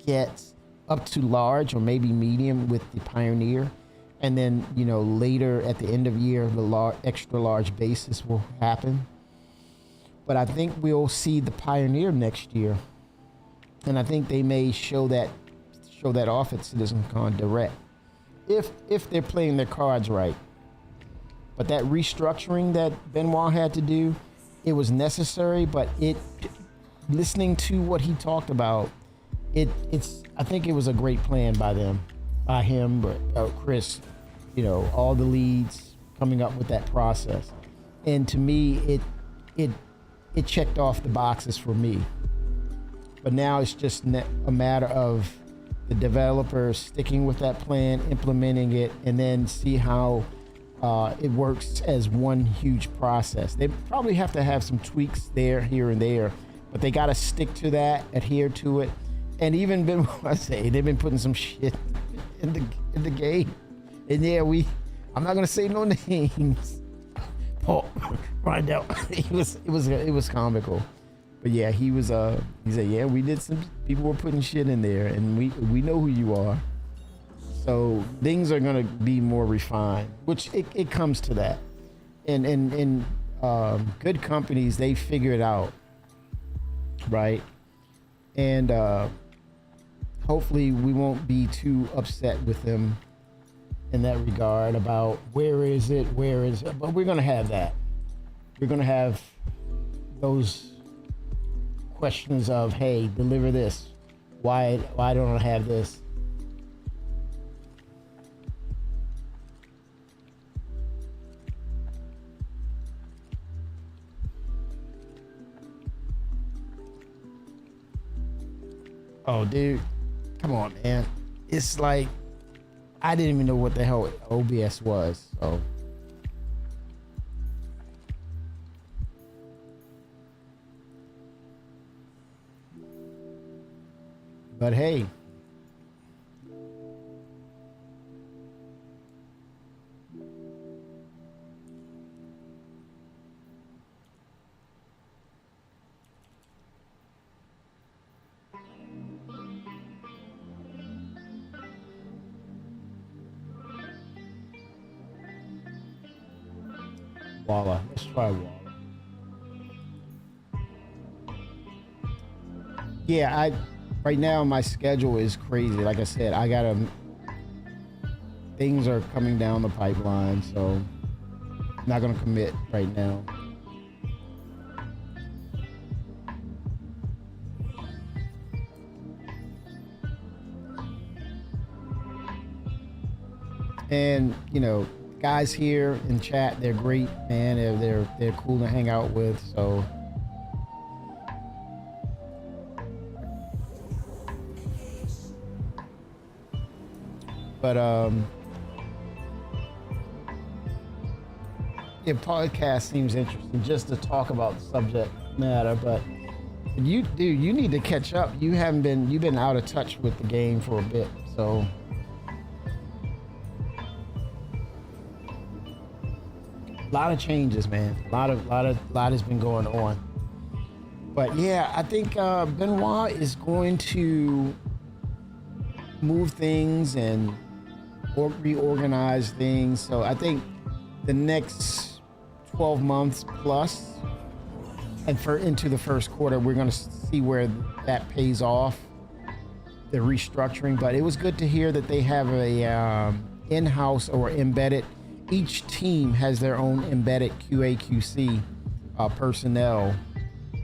get up to large or maybe medium with the Pioneer, and then later at the end of year the extra large basis will happen. But I think we'll see the Pioneer next year, and I think they may show that off at CitizenCon Direct if they're playing their cards right. But that restructuring that Benoit had to do, it was necessary, but listening to what he talked about, I think it was a great plan by him, but Chris, all the leads coming up with that process. And to me, it checked off the boxes for me. But now it's just a matter of the developers sticking with that plan, implementing it, and then see how it works as one huge process. They probably have to have some tweaks there, here, and there, but they got to stick to that, adhere to it. And even they've been putting some shit in the game. And yeah, I'm not gonna say no names. Paul, find out. It was comical. But yeah, he said, yeah, we did some people were putting shit in there, and we know who you are. So things are gonna be more refined, which it comes to that. And good companies, they figure it out, right? And hopefully we won't be too upset with them in that regard about where is it, but we're gonna have that. We're gonna have those questions of, hey, deliver this. Why don't I have this? Oh, dude, come on, man. It's like, I didn't even know what the hell OBS was, so. But hey. Walla. Let's try Walla. Yeah, right now my schedule is crazy. Like I said, things are coming down the pipeline, so I'm not gonna commit right now. And guys here in chat, they're great, man. They're cool to hang out with. So but yeah, podcast seems interesting just to talk about the subject matter, but you need to catch up. You've been out of touch with the game for a bit, so a lot of changes, man. A lot has been going on. But yeah, I think Benoit is going to move things and reorganize things. So I think the next 12 months plus and into the first quarter, we're going to see where that pays off, the restructuring. But it was good to hear that they have a in-house or embedded. Each team has their own embedded QA/QC personnel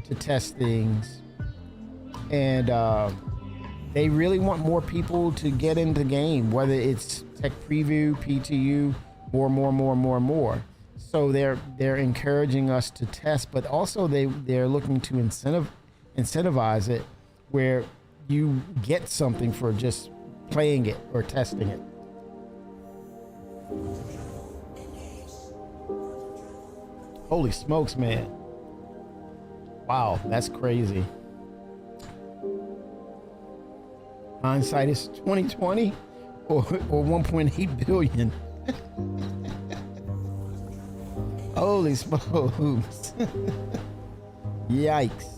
to test things, and they really want more people to get into the game, whether it's tech preview, PTU, more. So they're encouraging us to test, but also they're looking to incentivize it, where you get something for just playing it or testing it. Holy smokes, man. Wow, that's crazy. Hindsight is 2020 or 1.8 billion. Holy smokes. Yikes.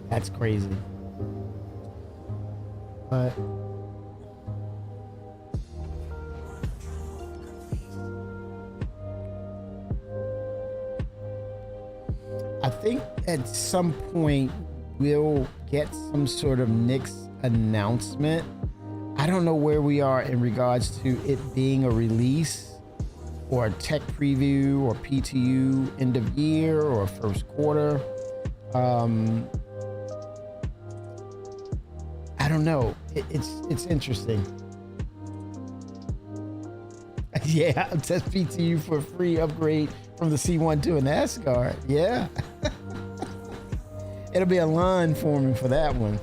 That's crazy. But I think at some point we'll get some sort of next announcement. I don't know where we are in regards to it being a release or a tech preview or PTU end of year or first quarter. I don't know. It's interesting. Yeah, test PTU for a free upgrade from the C1 to an Asgard. Yeah. It'll be a line forming for that one.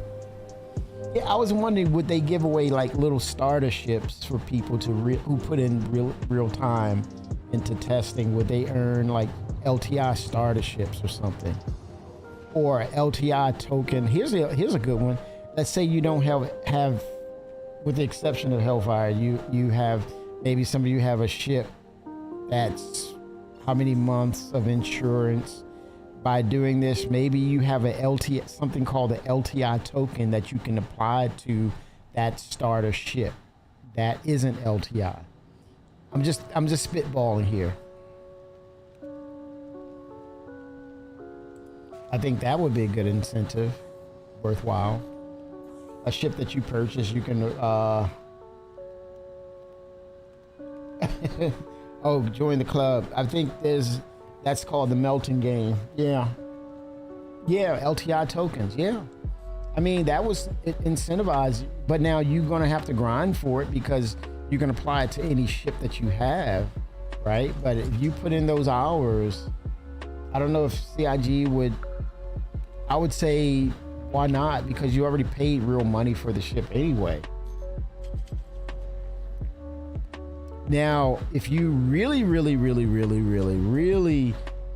Yeah, I was wondering, would they give away like little starter ships for people who put in real time into testing? Would they earn like LTI starter ships or something, or LTI token? Here's a good one. Let's say you don't have, with the exception of Hellfire, you have maybe somebody, you have a ship that's how many months of insurance. By doing this, maybe you have something called an LTI token that you can apply to that starter ship that isn't LTI. I'm just spitballing here. I think that would be a good incentive, worthwhile. A ship that you purchase, you can oh, join the club. I think that's called the melting game. Yeah, LTI tokens. Yeah, I mean, that was incentivized, but now you're gonna have to grind for it because you can apply it to any ship that you have, right? But if you put in those hours, I don't know if CIG would. I would say, why not? Because you already paid real money for the ship anyway. Now, if you really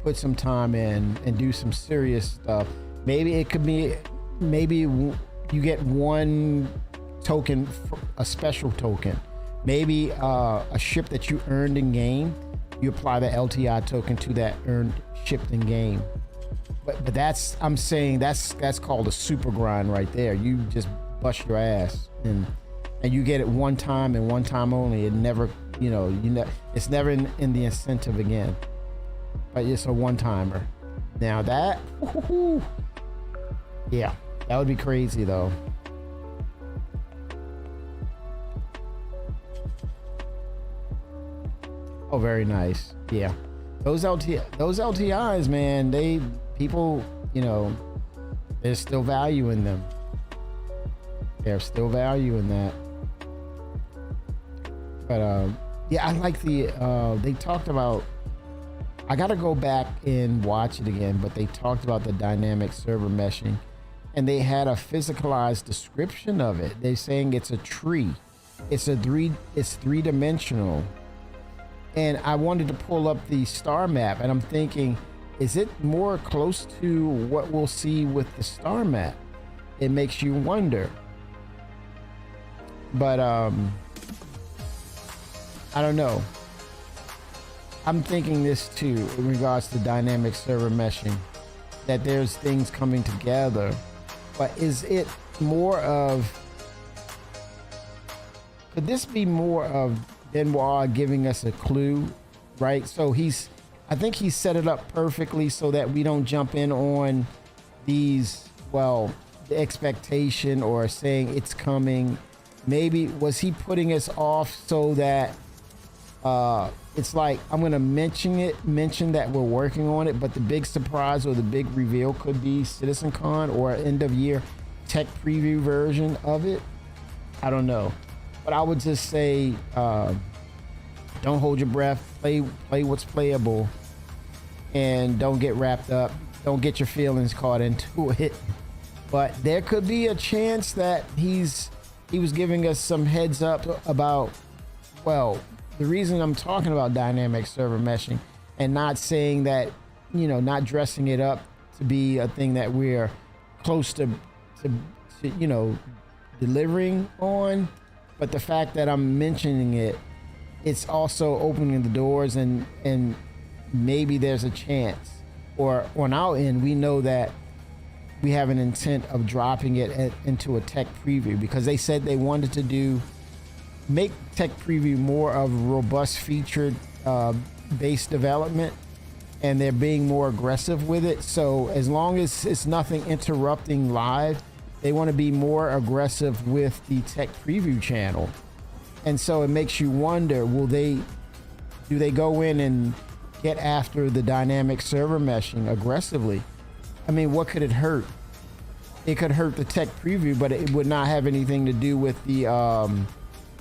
put some time in and do some serious stuff, maybe you get one token, a special token. Maybe a ship that you earned in game, you apply the LTI token to that earned shipped in game. But I'm saying that's called a super grind right there. You just bust your ass and you get it one time and one time only. It never, it's never in the incentive again. But it's a one-timer. Now that, yeah, that would be crazy though. Oh, very nice. Yeah, those LTIs, man. People, there's still value in them. There's still value in that. But yeah, I like the they talked about, I gotta go back and watch it again, but they talked about the dynamic server meshing, and they had a physicalized description of it. They're saying it's a tree. It's three-dimensional. And I wanted to pull up the star map, and I'm thinking, is it more close to what we'll see with the star map? It makes you wonder. But I don't know. I'm thinking this too in regards to dynamic server meshing, that there's things coming together. But is it more of, could this be more of Benoit giving us a clue, right? So I think he set it up perfectly so that we don't jump in on these, well, the expectation or saying it's coming. Maybe was he putting us off so that it's like, I'm gonna mention that we're working on it, but the big surprise or the big reveal could be CitizenCon or end of year tech preview version of it. I don't know, but I would just say don't hold your breath, play what's playable, and don't get wrapped up, don't get your feelings caught into it. But there could be a chance that he was giving us some heads up about, well, the reason I'm talking about dynamic server meshing and not saying that, you know, not dressing it up to be a thing that we're close to you know, delivering on, but the fact that I'm mentioning it, it's also opening the doors, and maybe there's a chance, or on our end, we know that we have an intent of dropping it into a tech preview, because they said they wanted to make tech preview more of robust featured based development, and they're being more aggressive with it. So as long as it's nothing interrupting live, they want to be more aggressive with the tech preview channel. And so it makes you wonder, do they go in and get after the dynamic server meshing aggressively? I mean, what could it hurt? It could hurt the tech preview, but it would not have anything to do with the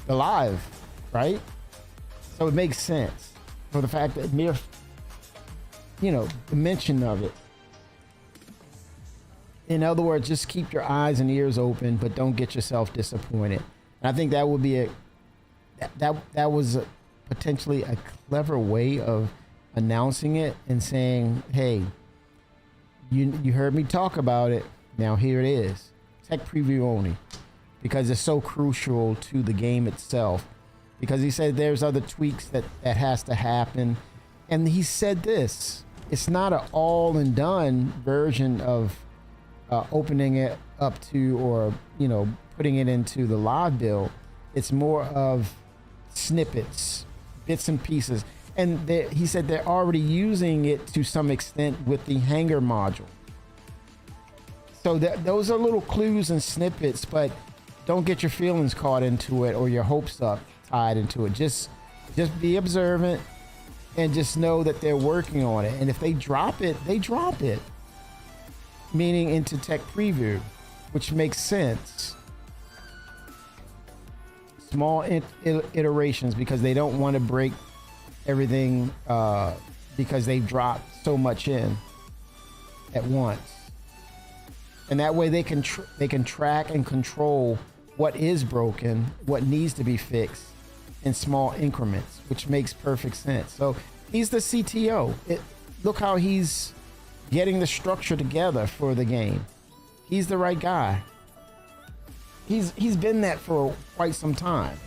live, right? So it makes sense for the fact that mere, you know, the mention of it. In other words, just keep your eyes and ears open, but don't get yourself disappointed. And I think that would be that was potentially a clever way of announcing it and saying, hey, you heard me talk about it. Now here it is, tech preview only, because it's so crucial to the game itself. Because he said there's other tweaks that has to happen, and he said this: it's not an all and done version of opening it up to, or you know, putting it into the live build. It's more of snippets, bits and pieces, and he said they're already using it to some extent with the Hangar module. So those are little clues and snippets, but don't get your feelings caught into it or your hopes up tied into it. Just be observant and just know that they're working on it. And if they drop it, they drop it. Meaning into tech preview, which makes sense. Small iterations, because they don't want to break everything because they dropped so much in at once. And that way they can track and control what is broken, what needs to be fixed in small increments, which makes perfect sense. So he's the CTO. Look how he's getting the structure together for the game. He's the right guy. He's been that for quite some time,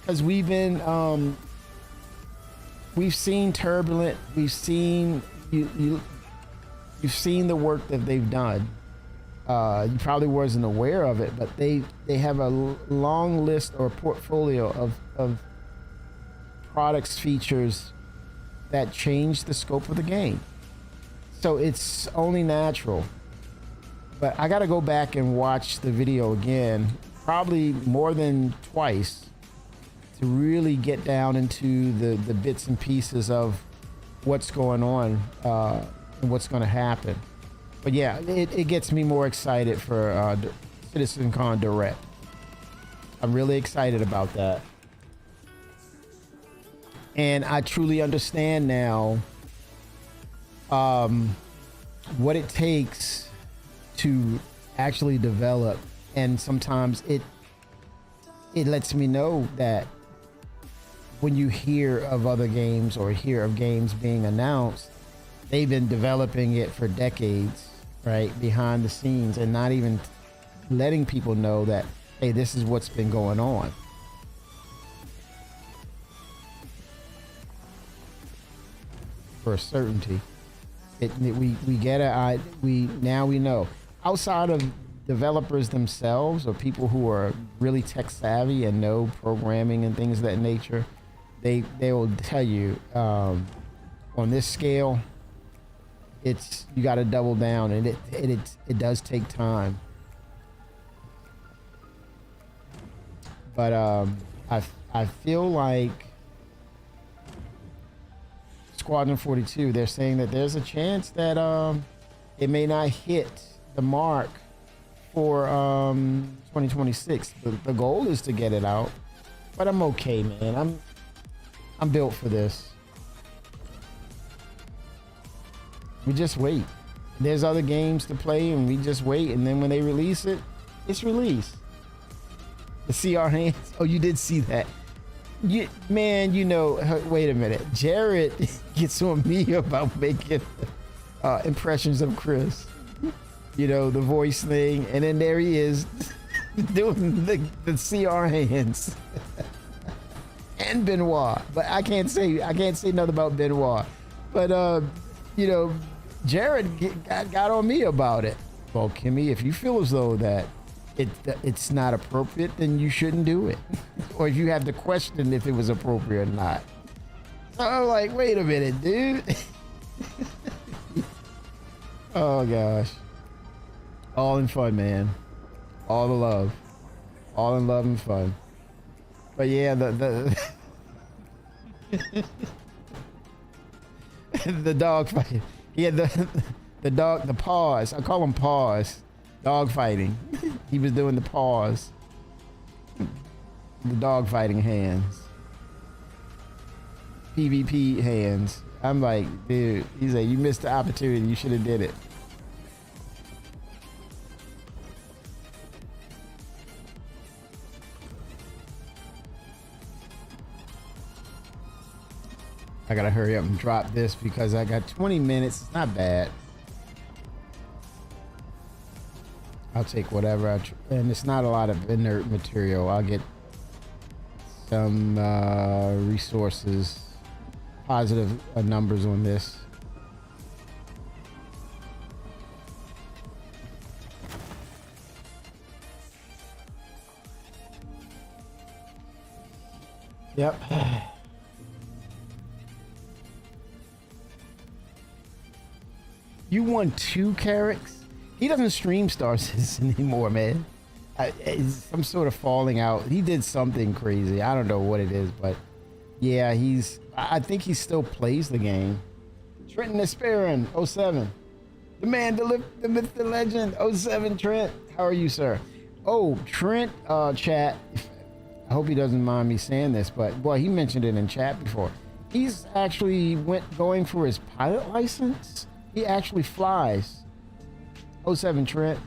because we've seen Turbulent, we've seen you've seen the work that they've done. You probably wasn't aware of it, but they have a long list or portfolio of products, features that change the scope of the game. So it's only natural. But I got to go back and watch the video again, probably more than twice, to really get down into the bits and pieces of what's going on and what's going to happen. But yeah, it gets me more excited for CitizenCon Direct. I'm really excited about that. And I truly understand now what it takes to actually develop. And sometimes it lets me know that when you hear of other games or hear of games being announced, they've been developing it for decades, right, behind the scenes, and not even letting people know that, hey, this is what's been going on. For a certainty, we get it. Now we know. Outside of developers themselves or people who are really tech savvy and know programming and things of that nature, they will tell you on this scale, you got to double down, and it does take time. But I feel like Squadron 42, they're saying that there's a chance that it may not hit the mark for 2026. The goal is to get it out, but I'm okay, man. I'm built for this. We just wait. There's other games to play, and we just wait, and then when they release it, it's released. The CR hands. Oh, you did see that. Man, you know, wait a minute. Jared gets on me about making impressions of Chris. You know, the voice thing. And then there he is doing the CR hands. And Benoit. But I can't say nothing about Benoit. But, you know, Jared got on me about it. Well, Kimmy, if you feel as though that it's not appropriate, then you shouldn't do it. Or if you have to question if it was appropriate or not. So I'm like, wait a minute, dude. Oh gosh. All in fun, man. All the love. All in love and fun. But yeah, the the dog fight. He had the paws. I call them paws. Dog fighting. He was doing the paws. The dog fighting hands. PvP hands. I'm like, dude, he's like, you missed the opportunity. You should have did it. I gotta hurry up and drop this because I got 20 minutes. It's not bad. I'll take whatever, and it's not a lot of inert material. I'll get some resources, positive numbers on this. Yep. You won 2 carrots? He doesn't stream Star Citizen anymore, man. It's some sort of falling out. He did something crazy. I don't know what it is, but yeah, I think he still plays the game. Trenton Esperin, 07. The man, the myth, the legend, 07 Trent. How are you, sir? Oh, Trent, chat. I hope he doesn't mind me saying this, but well, he mentioned it in chat before. He's actually going for his pilot license. He actually flies. 07 Trent.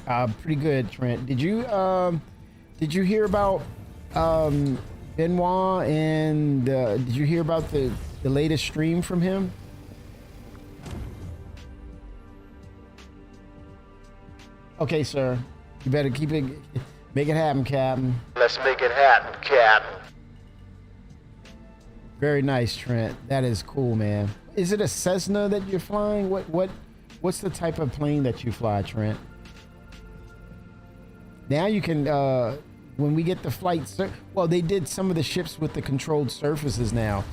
Pretty good, Trent. Did you hear about Benoit and did you hear about the latest stream from him? Okay, sir. You better make it happen, Captain. Let's make it happen, Captain. Very nice, Trent. That is cool, man. Is it a Cessna that you're flying? What's the type of plane that you fly, Trent? Now you can, when we get the flight, well, they did some of the ships with the controlled surfaces now.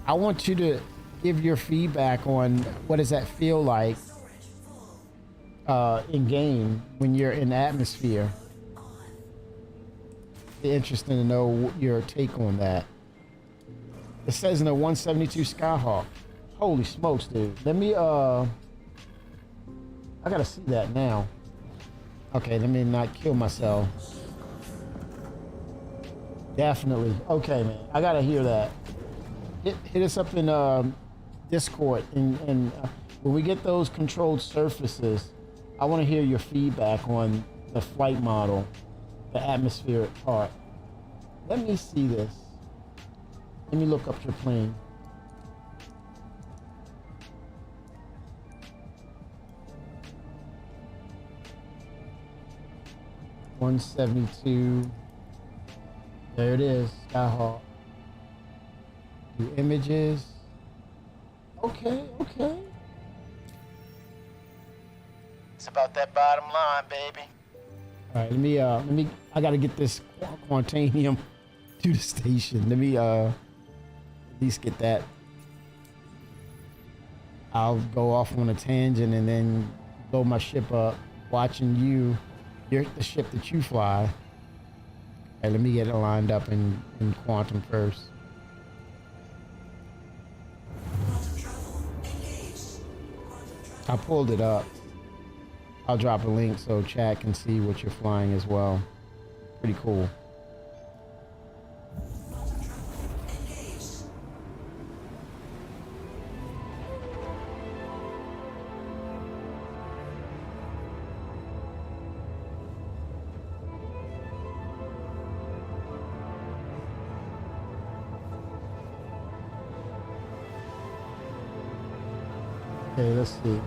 I want you to give your feedback on what does that feel like in game when you're in atmosphere. Be interesting to know your take on that. It says in the 172 Skyhawk. Holy smokes, dude. Let me, I gotta see that now. Okay, let me not kill myself. Definitely. Okay, man. I gotta hear that. Hit us up in Discord, and when we get those controlled surfaces, I want to hear your feedback on the flight model, the atmospheric part. Let me see this. Let me look up your plane. $172. There it is, Skyhawk. New images. Okay, okay. It's about that bottom line, baby. All right, let me. I gotta get this quantanium to the station. Let me at least get that. I'll go off on a tangent and then blow my ship up, watching you. You're the ship that you fly. Okay, let me get it lined up in quantum first. I pulled it up. I'll drop a link so chat can see what you're flying as well. Pretty cool. Okay, let's see.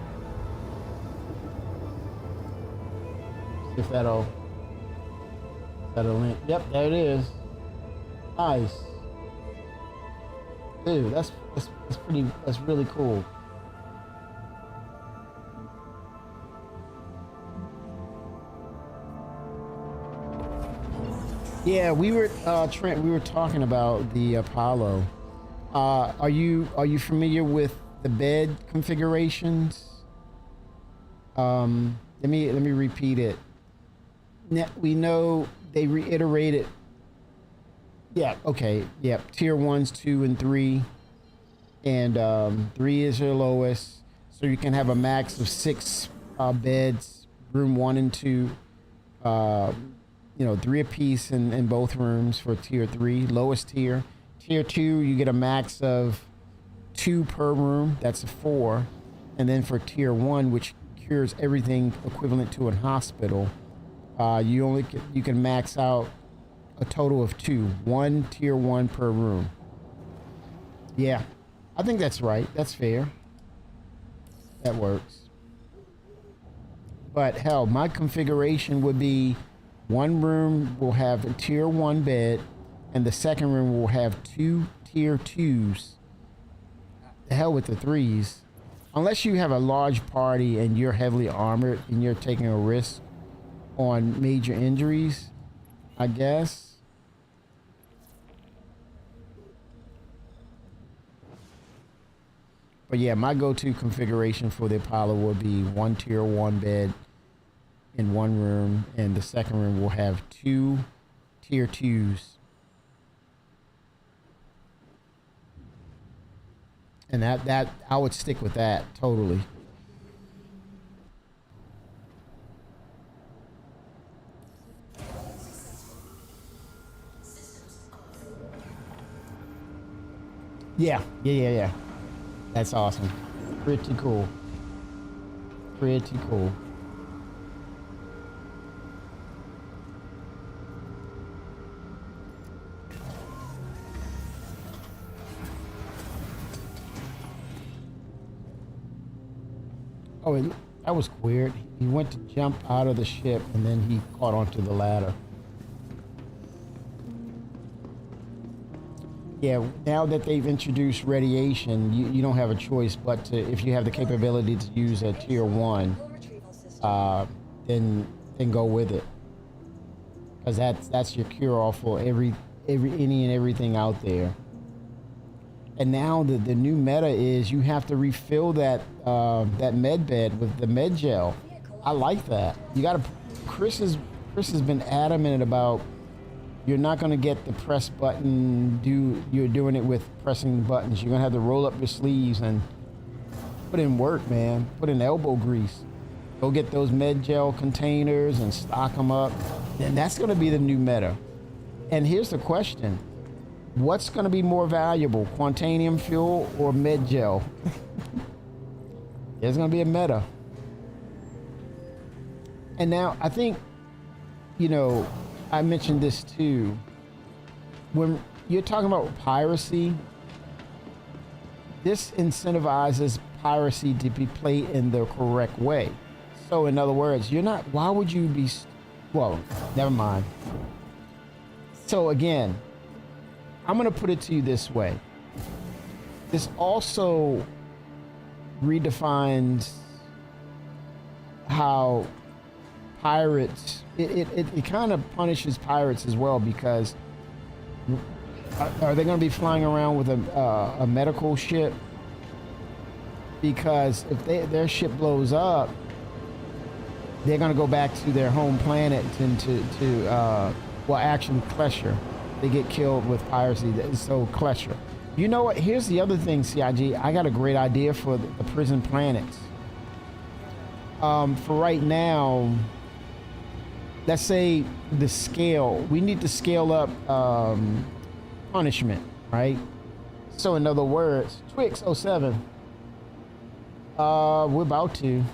See if that'll link. Yep, there it is. Nice. Dude, that's really cool. Yeah, we were Trent, we were talking about the Apollo. Are you familiar with the bed configurations? Let me repeat it. We know they reiterated. Yeah, okay. Yeah, tier 1s, 2, and 3. And 3 is your lowest. So you can have a max of 6 beds, room 1 and 2. 3 apiece in both rooms for tier 3, lowest tier. Tier 2, you get a max of 2 per room. That's a 4. And then for tier 1, which cures everything equivalent to a hospital, you can max out a total of 2, 1 tier 1 per room. Yeah, I think that's right. That's fair. That works. But hell, my configuration would be 1 room will have a tier 1 bed, and the second room will have 2 tier 2s. The hell with the 3s. Unless you have a large party and you're heavily armored and you're taking a risk on major injuries, I guess. But yeah, my go-to configuration for the Apollo would be 1 tier 1 bed in 1 room, and the second room will have 2 tier 2s. And that I would stick with that totally. Yeah. That's awesome. Pretty cool. Pretty cool. Oh, that was weird. He went to jump out of the ship and then he caught onto the ladder. Yeah, now that they've introduced radiation, you don't have a choice but to, if you have the capability to use a tier 1, then go with it. Because that's your cure-all for any and everything out there. And now the new meta is you have to refill that med bed with the med gel. I like that. You gotta. Chris has been adamant about you're not gonna get the press button. You're doing it with pressing buttons. You're gonna have to roll up your sleeves and put in work, man. Put in elbow grease. Go get those med gel containers and stock them up. And that's going to be the new meta. And here's the question. What's going to be more valuable, Quantanium fuel or med gel? There's going to be a meta. And now I think, you know, I mentioned this too. When you're talking about piracy, this incentivizes piracy to be played in the correct way. So in other words, you're not, why would you be, well, never mind. So again, I'm going to put it to you this way. This also redefines how pirates, it kind of punishes pirates as well, because are they going to be flying around with a medical ship? Because if their ship blows up, they're going to go back to their home planet and well, actually Klesher. They get killed with piracy. So Klesher. You know what? Here's the other thing, CIG. I got a great idea for the prison planets. For right now, let's say the scale. We need to scale up punishment, right? So in other words, Twix 07. We're about to.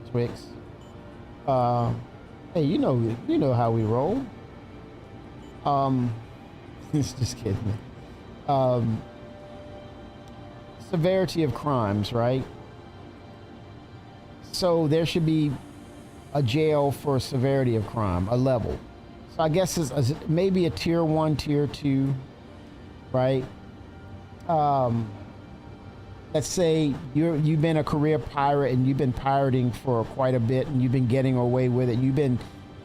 Twix. Hey, you know how we roll. Just kidding. Severity of crimes, right? So there should be a jail for severity of crime, a level. So I guess it's maybe a tier 1, tier 2, right? Let's say you've been a career pirate and you've been pirating for quite a bit and you've been getting away with it. You've been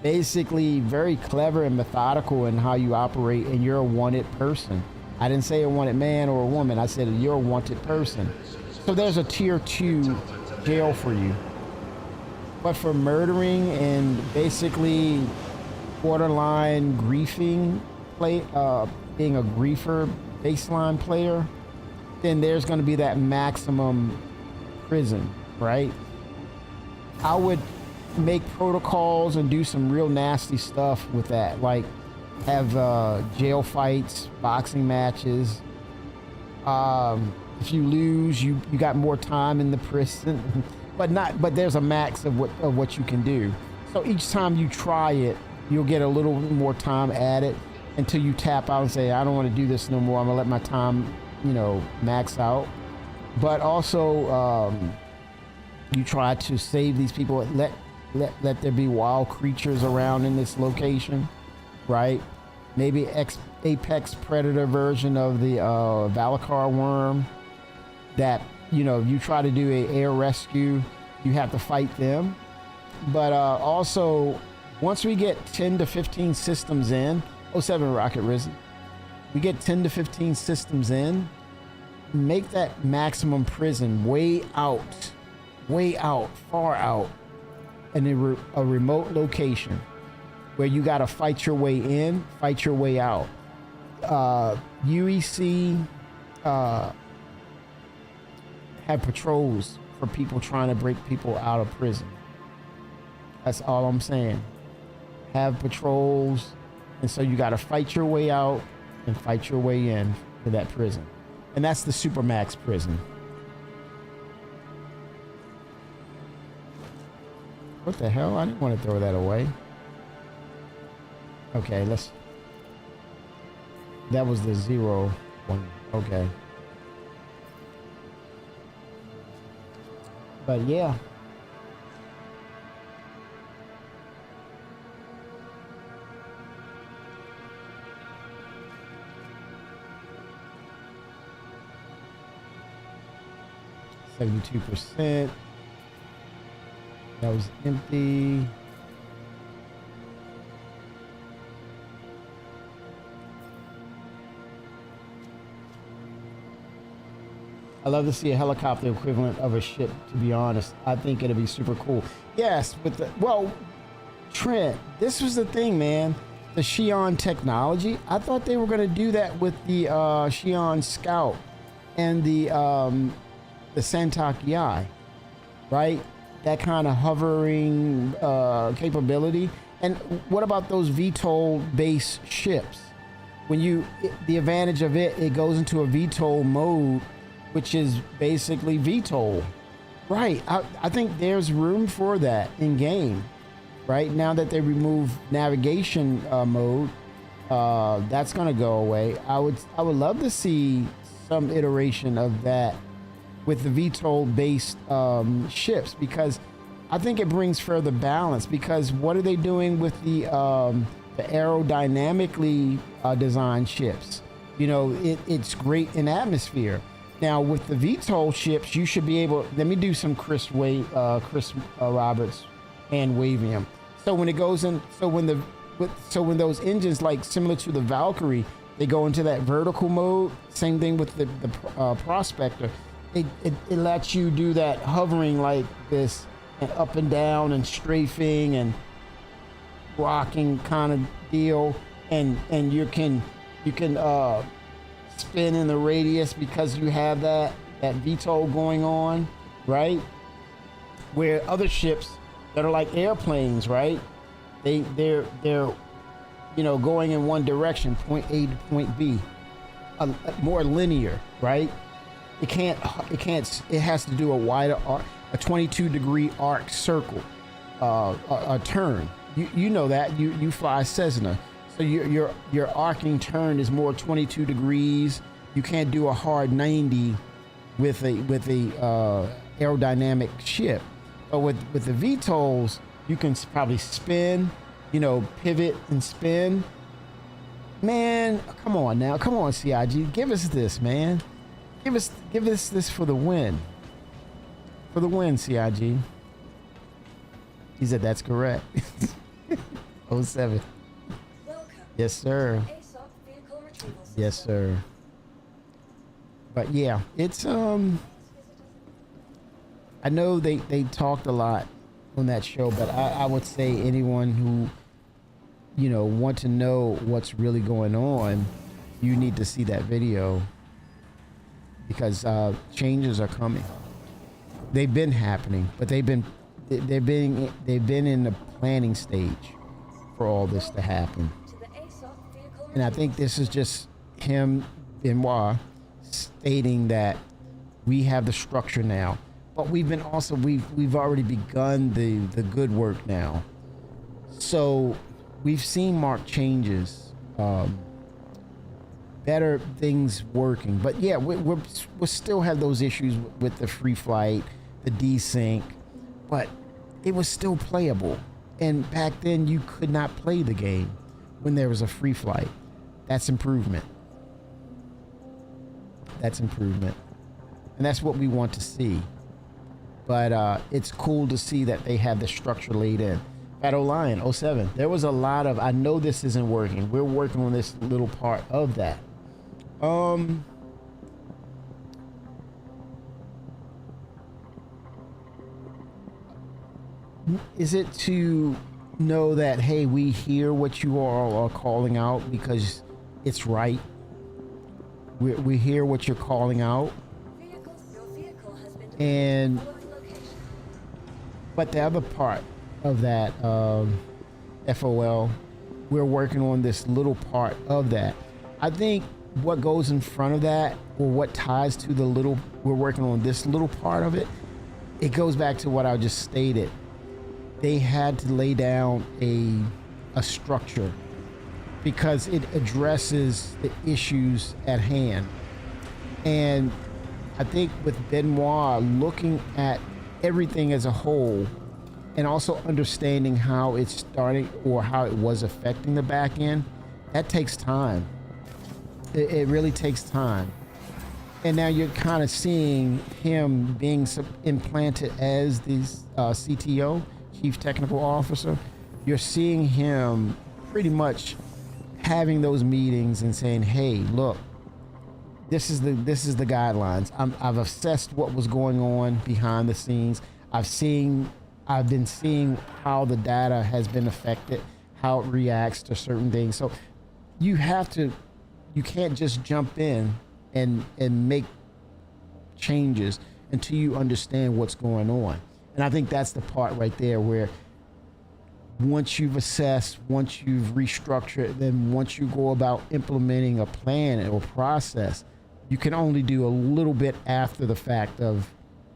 basically very clever and methodical in how you operate, and you're a wanted person. I didn't say a wanted man or a woman. I said you're a wanted person. So there's a tier 2 jail for you. But for murdering and basically borderline griefing, being a griefer baseline player, then there's going to be that maximum prison, right? I would make protocols and do some real nasty stuff with that, like have jail fights, boxing matches. If you lose, you got more time in the prison, but there's a max of what you can do. So each time you try it, you'll get a little more time at it until you tap out and say, I don't want to do this no more. I'm gonna let my time, max out. But also, you try to save these people. Let there be wild creatures around in this location, right? Maybe apex predator version of the Valakar worm that, you try to do a air rescue, you have to fight them. But also, once we get 10 to 15 systems in, 07 Rocket Risen, we get 10 to 15 systems in, make that maximum prison way out, far out, in a remote location where you got to fight your way in, fight your way out. UEC have patrols for people trying to break people out of prison. That's all I'm saying. Have patrols, and so you got to fight your way out and fight your way in to that prison. And that's the Supermax prison. What the hell? I didn't want to throw that away. Okay, that was the 0 one. Okay. But yeah. %. That was empty. I love to see a helicopter equivalent of a ship, to be honest. I think it'll be super cool. Yes, Trent, this was the thing, man. The Xi'an technology. I thought they were going to do that with the Xi'an Scout and the Santak Yai, right? that kind of hovering capability. And what about those VTOL based ships? When the advantage of it goes into a VTOL mode, which is basically VTOL. Right. I think there's room for that in game. Right now that they remove navigation mode, that's gonna go away. I would love to see some iteration of that with the VTOL based ships, because I think it brings further balance. Because what are they doing with the aerodynamically designed ships? You know, it's great in atmosphere. Now with the VTOL ships, you should be able. Let me do some Chris Roberts hand waving them. So when it goes in, so when those engines, like similar to the Valkyrie, they go into that vertical mode. Same thing with the Prospector. It lets you do that hovering like this, and up and down and strafing and rocking kind of deal, and you can spin in the radius because you have that VTOL going on, right? Where other ships that are like airplanes, right? They're you know, going in one direction, point A to point B, more linear, right? It has to do a wider arc, a 22-degree arc circle, a turn. You know that you fly Cessna, so your arcing turn is more 22 degrees. You can't do a hard 90 with a aerodynamic ship. But with the VTOLs, you can probably spin, you know, pivot and spin. Man, come on now, come on, CIG, give us this, man. Give us this for the win. For the win, CIG. He said that's correct. 07. Welcome. Yes, sir. ASOC vehicle retrieval system. Yes, sir. But yeah, it's I know they talked a lot on that show, but I would say anyone who, you know, want to know what's really going on, you need to see that video, because changes are coming. They've been happening, but they've been in the planning stage for all this to happen. To the ASOC vehicle And I think this is just him, Benoit, stating that we have the structure now, but we've already begun the good work now. So we've seen marked changes, better things working. But yeah, we still have those issues with the free flight, the desync, but it was still playable. And back then you could not play the game when there was a free flight. That's improvement. That's improvement. And that's what we want to see. But it's cool to see that they have the structure laid in. Battle Lion 07. There was a lot of, I know this isn't working. We're working on this little part of that. Is it to know that, hey, we hear what you all are calling out because it's right? We hear what you're calling out. Your vehicle has been deployed And to the following location. but the other part of that FOL, we're working on this little part of that. I think what goes in front of that, or what ties to the little, we're working on this little part of it, it goes back to what I just stated. They had to lay down a structure because it addresses the issues at hand. And I think with Benoit looking at everything as a whole, and also understanding how it's starting or how it was affecting the back end, that takes time. It really takes time. And now you're kind of seeing him being implanted as the CTO, Chief Technical Officer. You're seeing him pretty much having those meetings and saying, hey, look, this is the guidelines. I've assessed what was going on behind the scenes. I've been seeing how the data has been affected, how it reacts to certain things. So you can't just jump in and make changes until you understand what's going on. And I think that's the part right there where once you've assessed, once you've restructured, then once you go about implementing a plan or process, you can only do a little bit after the fact of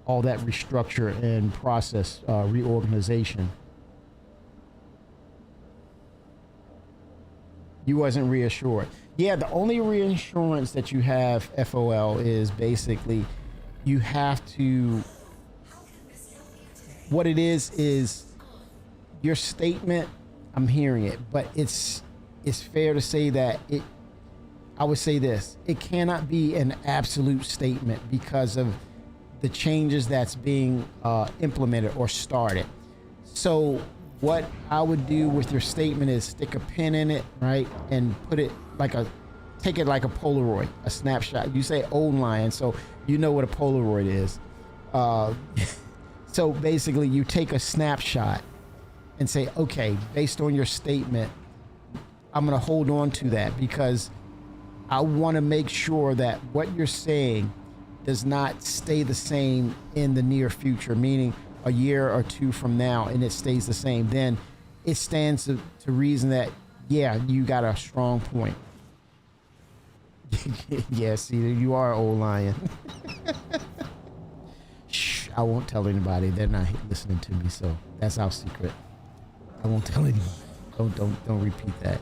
all that restructure and process reorganization. You wasn't reassured. Yeah, the only reassurance that you have, FOL, is basically you have to, what it is your statement, I'm hearing it, but it's fair to say that I would say this, it cannot be an absolute statement because of the changes that's being implemented or started. So what I would do with your statement is stick a pin in it, right? And put it take it like a Polaroid, a snapshot. You say old lion, so you know what a Polaroid is. So basically you take a snapshot and say, okay, based on your statement, I'm going to hold on to that because I want to make sure that what you're saying does not stay the same in the near future, meaning a year or two from now, and it stays the same. Then it stands to reason that, yeah, you got a strong point. Yeah, see, you are an old lion. Shh, I won't tell anybody. They're not listening to me, so that's our secret. I won't tell anyone. Don't repeat that.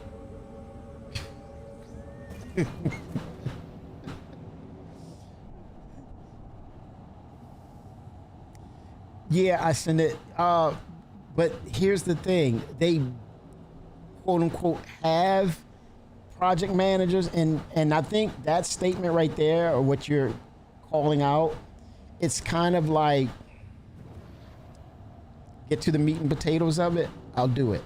Yeah, I send it. But here's the thing: they quote unquote have project managers, and I think that statement right there, or what you're calling out, it's kind of like get to the meat and potatoes of it. I'll do it.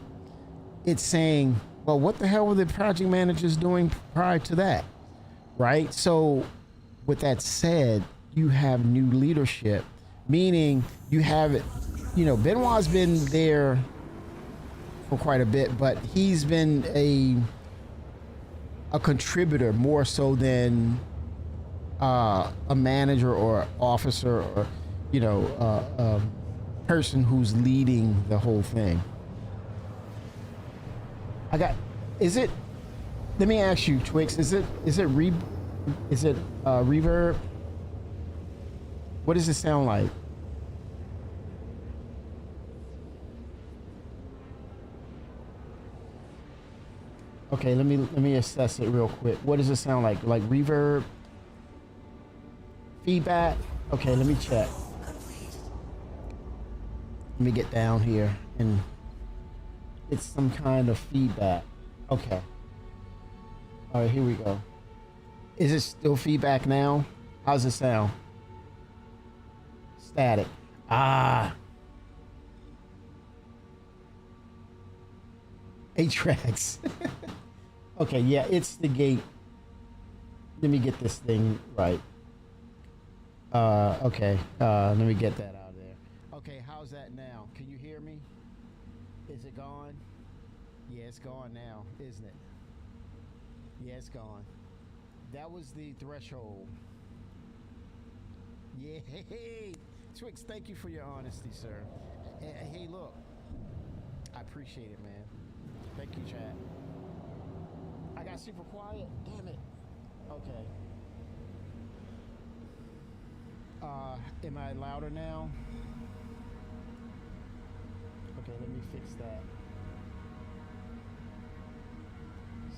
It's saying, well, what the hell were the project managers doing prior to that, right? So, with that said, you have new leadership. Meaning you have it, Benoit's been there for quite a bit, but he's been a contributor more so than a manager or officer or, a person who's leading the whole thing. Let me ask you, Twix, is it reverb? What does it sound like? Okay, let me assess it real quick. What does it sound like? Like reverb? Feedback? Okay, let me check. Let me get down here and it's some kind of feedback. Okay. All right, here we go. Is it still feedback now? How's it sound? Static. Ah. 8 tracks. Okay, yeah, it's the gate. Let me get this thing right. Okay. Let me get that out of there. Okay, how's that now? Can you hear me? Is it gone? Yeah, it's gone now, isn't it? Yeah, it's gone. That was the threshold. Yeah, hey, Twix, thank you for your honesty, sir. Hey, look, I appreciate it, man. Thank you, Chad. I got super quiet. Damn it. Okay. Am I louder now? Okay, let me fix that.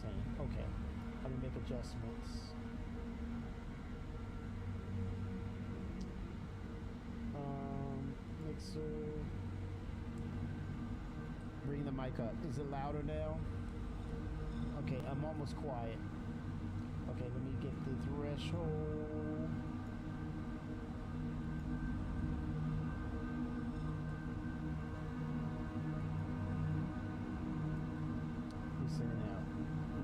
Same. Okay. Let me make adjustments. Mixer. Bring the mic up. Is it louder now? Okay, I'm almost quiet. Okay, let me get the threshold. Listening out.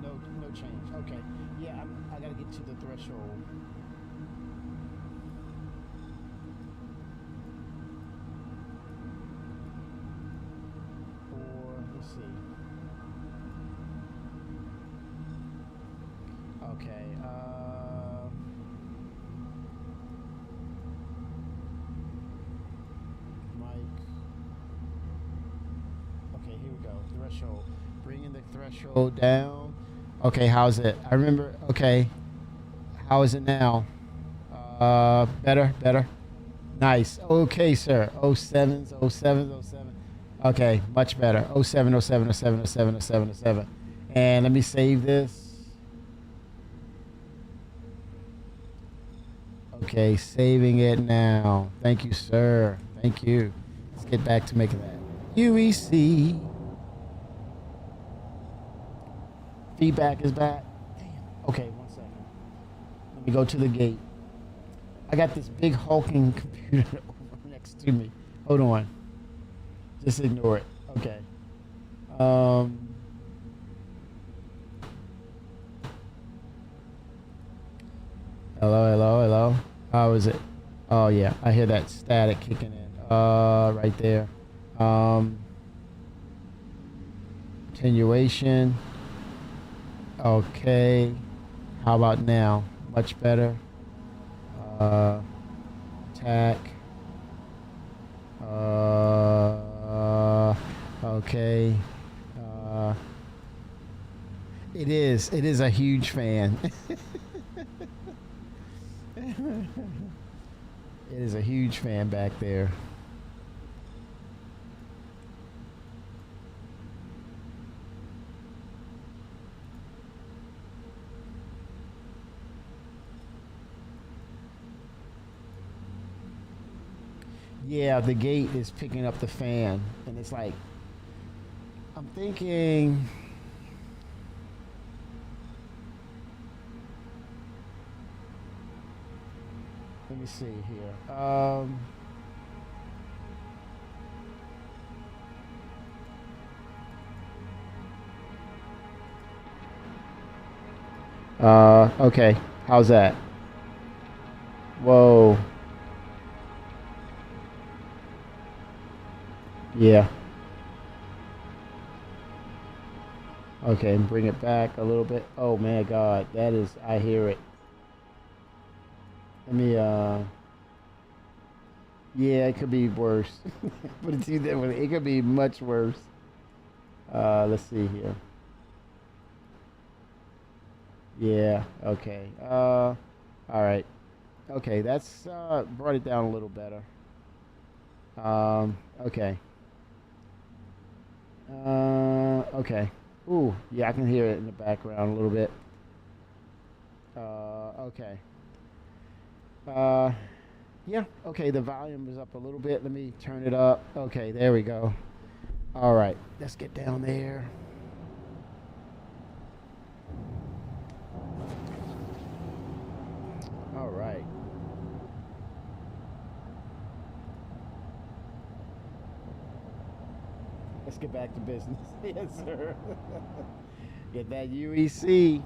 No change. Okay. Yeah, I gotta get to the threshold. Let's see. Okay, Mike. threshold. Bringing the threshold down. Okay, how's it? I remember. Okay, how is it now? Better, better. Nice. Okay, sir. Oh sevens, oh sevens, oh seven. Okay, much better. Oh seven, oh seven, oh seven, oh seven, oh seven, oh seven. And let me save this. Okay, saving it now. Thank you, sir. Thank you. Let's get back to making that. UEC. Feedback is back. Damn. Okay, 1 second. Let me go to the gate. I got this big hulking computer over next to me. Hold on. Just ignore it. Okay. Hello, hello, hello. How is it? Oh yeah, I hear that static kicking in. Right there. Attenuation. Okay. How about now? Much better. Attack. Okay. It is a huge fan. It is a huge fan back there. Yeah, the gate is picking up the fan, and it's like, I'm thinking, let me see here. Okay, how's that? Whoa. Yeah. Okay, and bring it back a little bit. Oh man, God, that is, I hear it. Let me, yeah, it could be worse. But it's either, it could be much worse. Let's see here. Yeah, okay. All right. Okay, that's, brought it down a little better. Okay. Okay. Ooh, yeah, I can hear it in the background a little bit. Okay. Yeah, okay, the volume is up a little bit. Let me turn it up. Okay, there we go. All right, let's get down there. All right. Let's get back to business. Yes, sir. Get that UEC.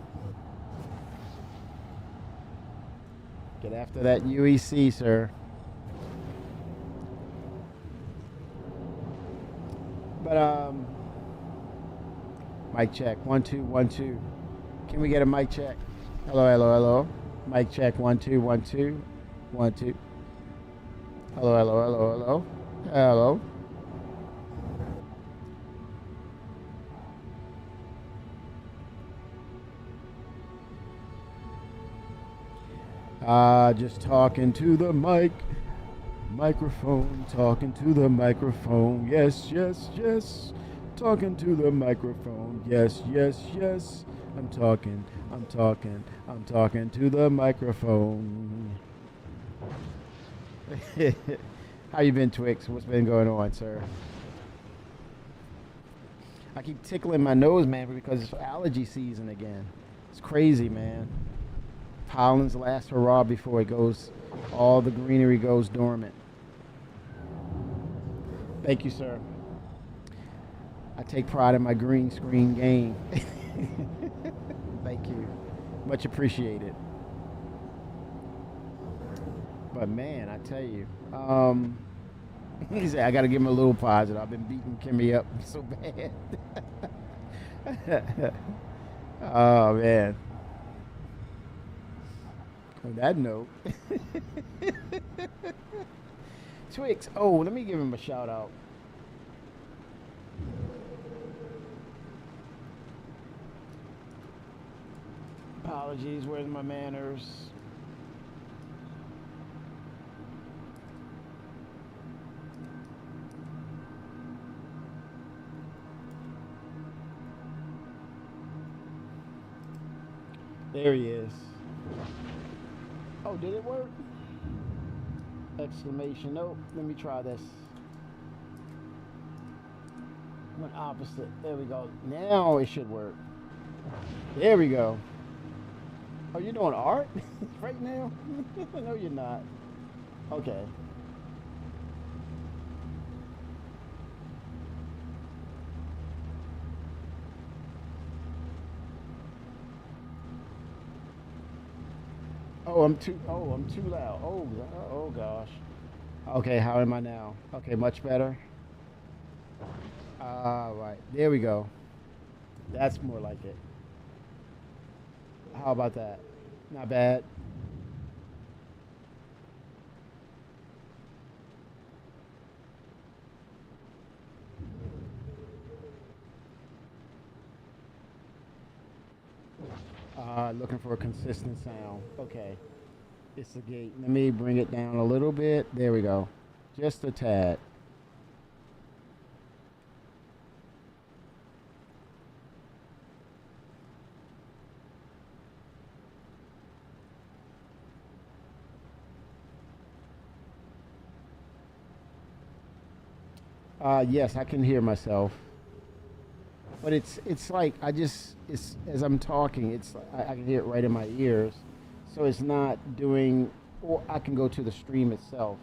Get after that UEC, sir. But, mic check. 1 2 1 2. Can we get a mic check? Hello, hello, hello. Mic check. 1 2 1 2 1 2. Hello, hello, hello, hello. Hello. Just talking to the microphone, talking to the microphone. Yes, yes, yes. Talking to the microphone. Yes, yes, yes. I'm talking to the microphone. How you been, Twix? What's been going on, sir? I keep tickling my nose, man, because it's allergy season again. It's crazy, man. Pollen's last hurrah before it goes, all the greenery goes dormant. Thank you, sir. I take pride in my green screen game. Thank you. Much appreciated. But man, I tell you, he said I got to give him a little positive. I've been beating Kimmy up so bad. Oh man. On that note, Twix. Oh, let me give him a shout out. Apologies, where's my manners? There he is. Oh, did it work? Exclamation. Nope. Let me try this. Went opposite. There we go. Now it should work. There we go. Oh, you're doing art right now? No, you're not. Okay. Oh, I'm too loud. Oh gosh. Okay, how am I now? Okay, much better. Right. There we go. That's more like it. How about that? Not bad. Looking for a consistent sound. Okay. It's the gate. Let me bring it down a little bit. There we go. Just a tad. Yes, I can hear myself. But it's like it's as I'm talking, I can hear it right in my ears. So it's not doing or I can go to the stream itself.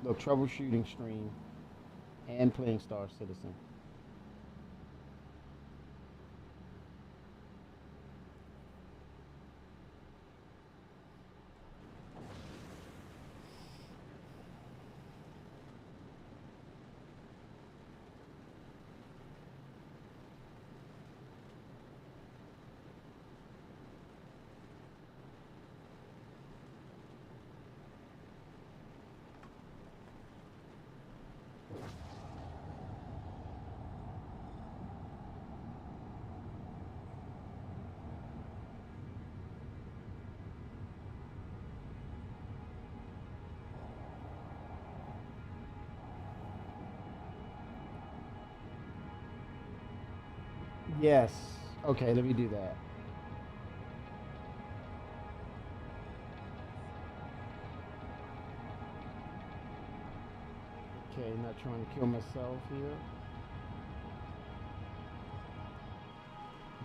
Look, troubleshooting stream and playing Star Citizen. Yes. Okay, let me do that. Okay, not trying to kill myself here.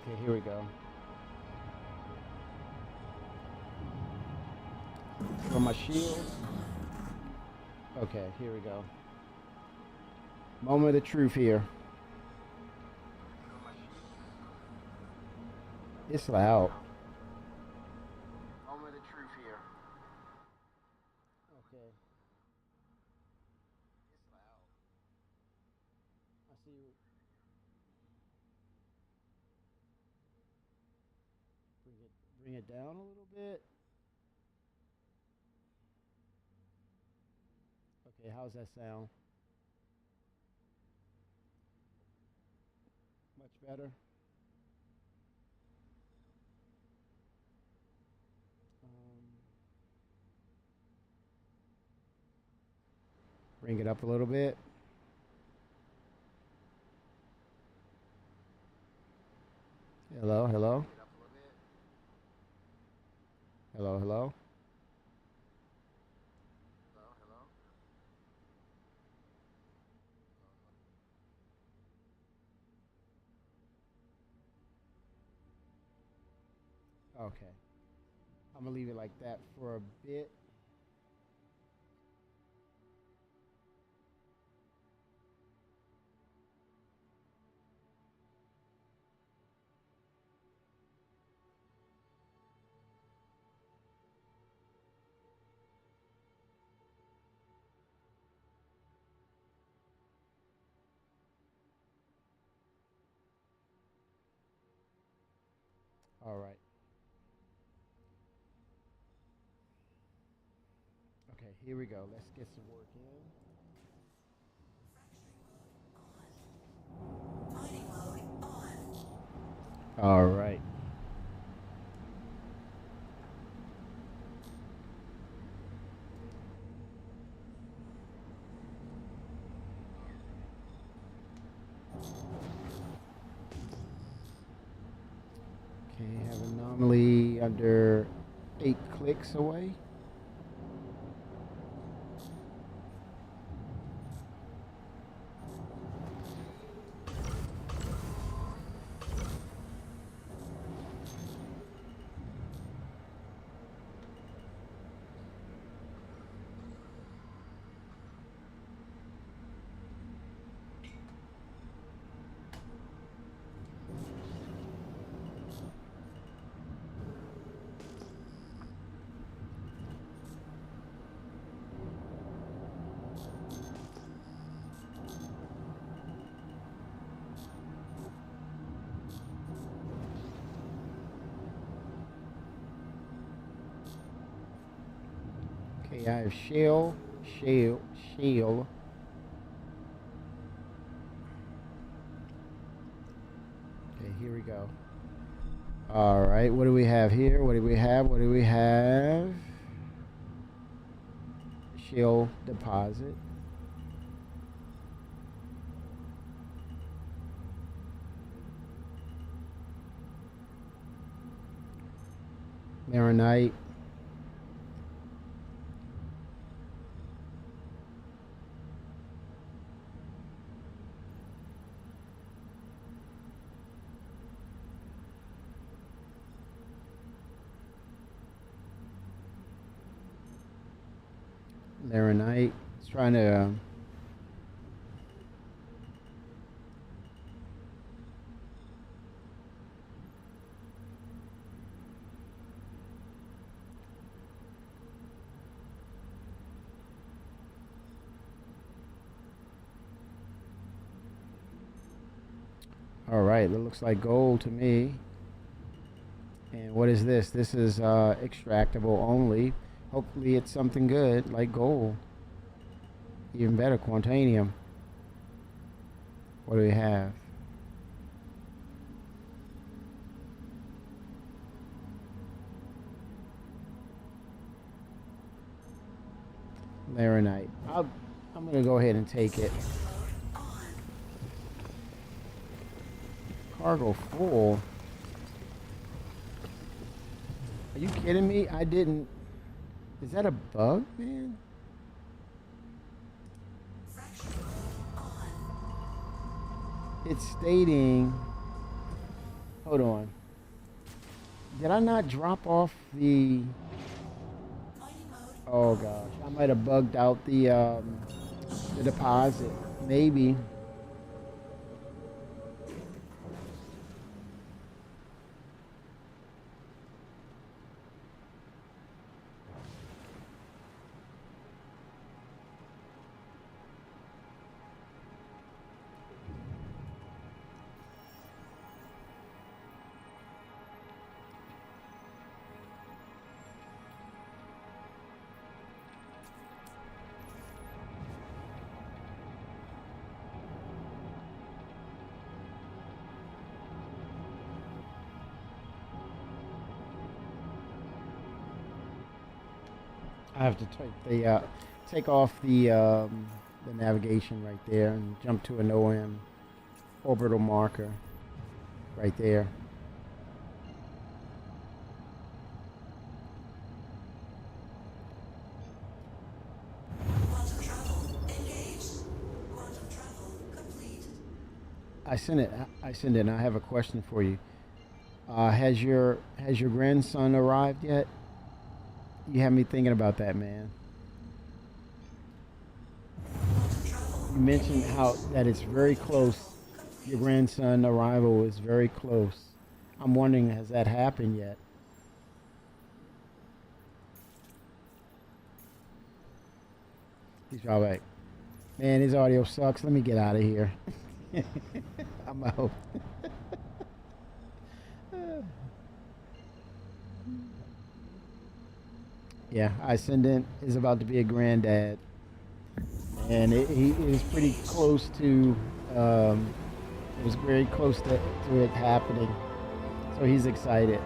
Okay, here we go. For my shield. Okay, here we go. Moment of truth here. It's loud. Moment of truth here. Okay. It's loud. I see you. Bring it down a little bit. Okay, how's that sound? Much better. Um, Bring it up a little bit. Hello, hello. Hello, hello. Okay. I'm gonna leave it like that for a bit. All right. Okay, here we go. Let's get some work in. All right. Okay, have anomaly under 8 clicks away. Okay, I have shale. Okay, here we go. All right, what do we have here? What do we have? What do we have? Shale deposit. Maronite. Maronite. It's trying to. All right, that looks like gold to me. And what is this? This is extractable only. Hopefully it's something good like gold. Even better, quantanium. What do we have? Maronite. I'm gonna go ahead and take it. Cargo full. Are you kidding me? I didn't. Is that a bug, man? It's stating. Hold on. Did I not drop off the? Oh gosh, I might have bugged out the deposit. Maybe. I have to take off the navigation right there and jump to an OM orbital marker right there. Quantum travel engaged. Quantum travel complete. I sent it. And I have a question for you. Has your grandson arrived yet? You have me thinking about that, man. You mentioned how that it's very close. Your grandson arrival is very close. I'm wondering, has that happened yet? He's probably like, man, his audio sucks. Let me get out of here. I'm out. Yeah, Ascendant is about to be a granddad, and he is pretty close to. It was very close to it happening. So he's excited.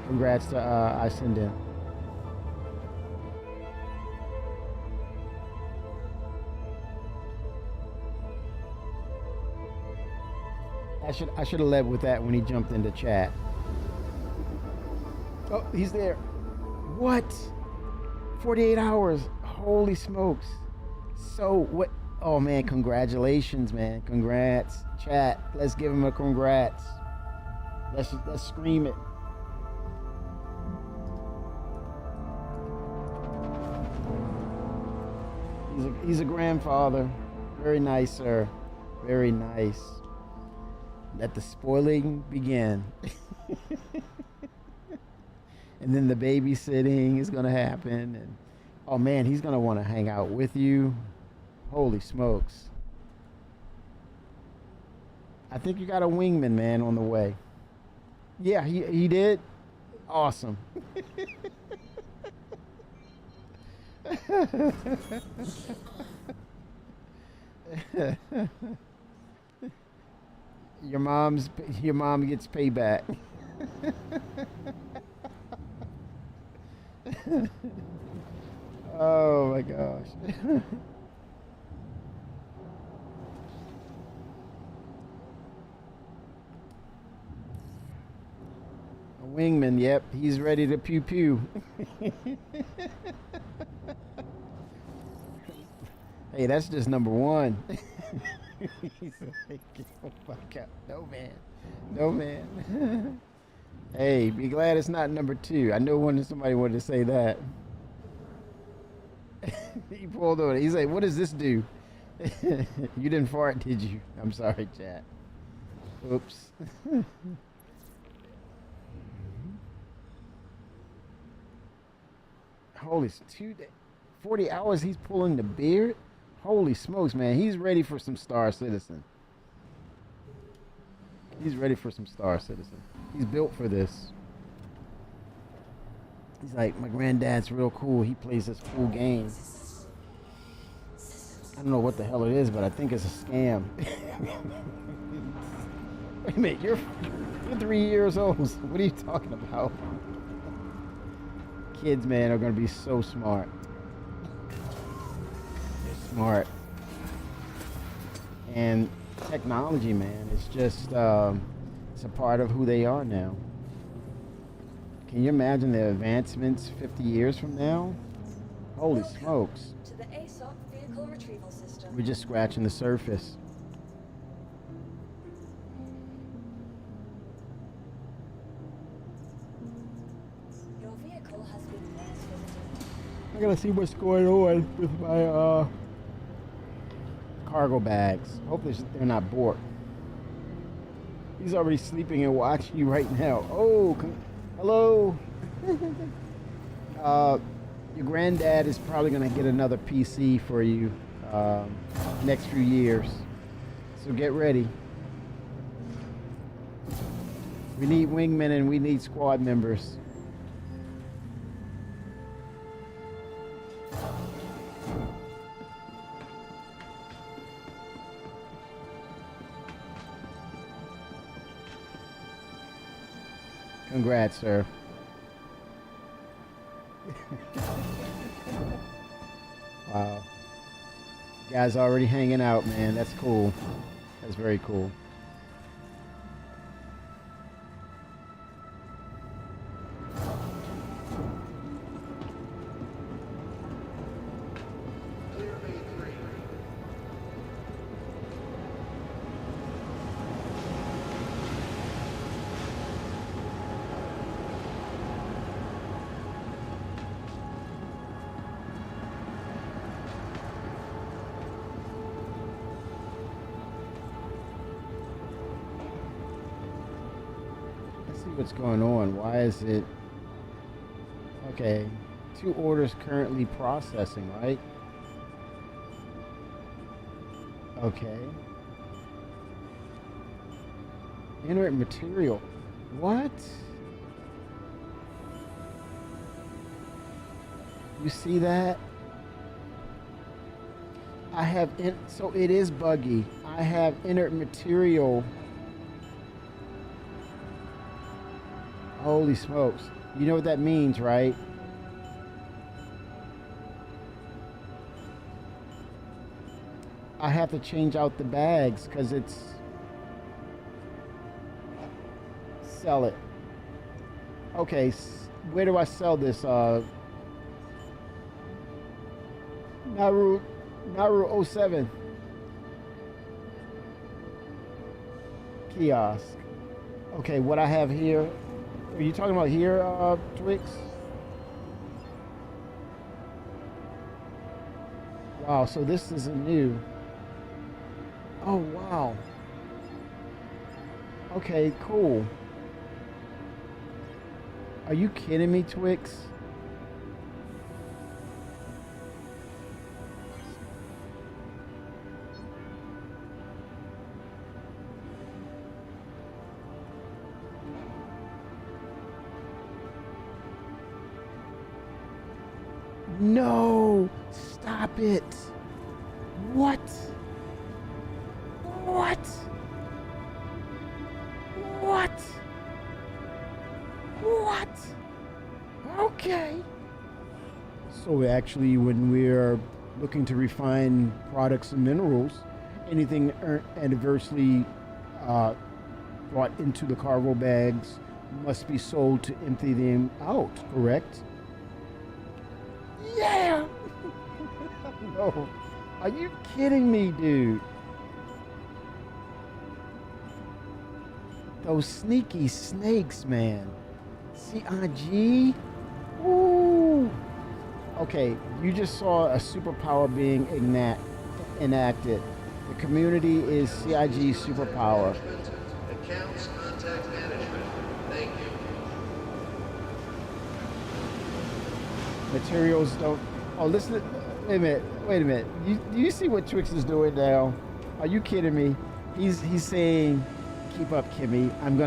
Congrats to I send in. I should have led with that when he jumped into chat. Oh, he's there. What? 48 hours. Holy smokes. So what? Oh man, congratulations, man. Congrats. Chat. Let's give him a congrats. Let's scream it. He's a grandfather. Very nice, sir. Very nice. Let the spoiling begin. And then the babysitting is gonna happen, and oh man, he's gonna want to hang out with you. Holy smokes. I think you got a wingman, man, on the way. Yeah, he did. Awesome. Your mom gets payback. Oh my gosh. A wingman, yep, he's ready to pew pew. Hey, that's just number one. He's like, oh my God. No man. No man. Hey, be glad it's not number two. I know when somebody wanted to say that. He pulled over. He's like, what does this do? You didn't fart, did you? I'm sorry, chat. Oops. Holy, 40 hours he's pulling the beard? Holy smokes, man. He's ready for some Star Citizen. He's ready for some Star Citizen. He's built for this. He's like, my granddad's real cool. He plays this cool game. I don't know what the hell it is, but I think it's a scam. Wait a minute, you're 3 years old. What are you talking about? Kids, man, are going to be so smart. They're smart. And technology, man, it's just, it's a part of who they are now. Can you imagine the advancements 50 years from now? Holy smokes. To the ASOC vehicle retrieval system. We're just scratching the surface. Your vehicle has been mass visited. I gotta see what's going on with my cargo bags. Hopefully they're not borked. He's already sleeping and watching you right now. Oh, hello. Your granddad is probably gonna get another PC for you next few years. So get ready. We need wingmen and we need squad members. Congrats, sir. Wow. You guys already hanging out, man. That's cool. That's very cool. What's going on? Why is it okay? 2 orders currently processing, right? Okay. Inert material. What? You see that? I have so it is buggy. I have inert material. Holy smokes. You know what that means, right? I have to change out the bags because it's... Sell it. Okay, where do I sell this? Naru 07 kiosk. Okay, what I have here. Are you talking about here, Twix? Wow, so this is a new. Oh, wow. Okay, cool. Are you kidding me, Twix? No! Stop it! What? What? What? What? Okay. So actually, when we're looking to refine products and minerals, anything adversely brought into the cargo bags must be sold to empty them out, correct? Yeah! No. Are you kidding me, dude? Those sneaky snakes, man. CIG? Ooh. Okay, you just saw a superpower being enacted. The community is CIG superpower. Accounts contact management. Thank you. Materials don't... Oh, listen. Wait a minute. Do you see what Twix is doing now? Are you kidding me? He's saying, keep up, Kimmy. I'm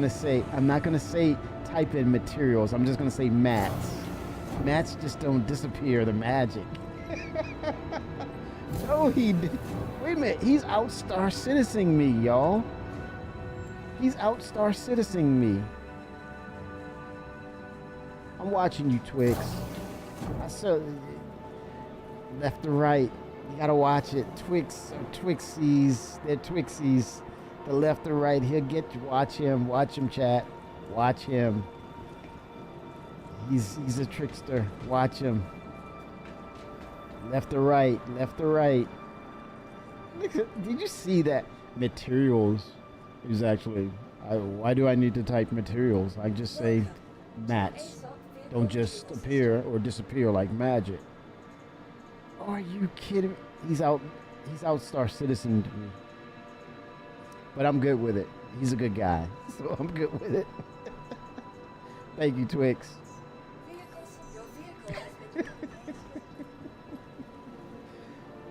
not gonna say type in materials. I'm just gonna say mats. Mats just don't disappear. The magic. No, wait a minute. He's out Star Citizening me, y'all. He's out Star Citizening me. I'm watching you, Twix. I saw left to right. You gotta watch it. Twixies. They're Twixies. The left to right. He'll get you. Watch him, chat. Watch him. He's a trickster. Watch him. Left to right. Left to right. Did you see that? Materials is actually. Why do I need to type materials? I just say mats. Don't just appear or disappear like magic. Are you kidding me? He's out Star Citizen to me. But I'm good with it. He's a good guy. So I'm good with it. Thank you, Twix. Your vehicle has been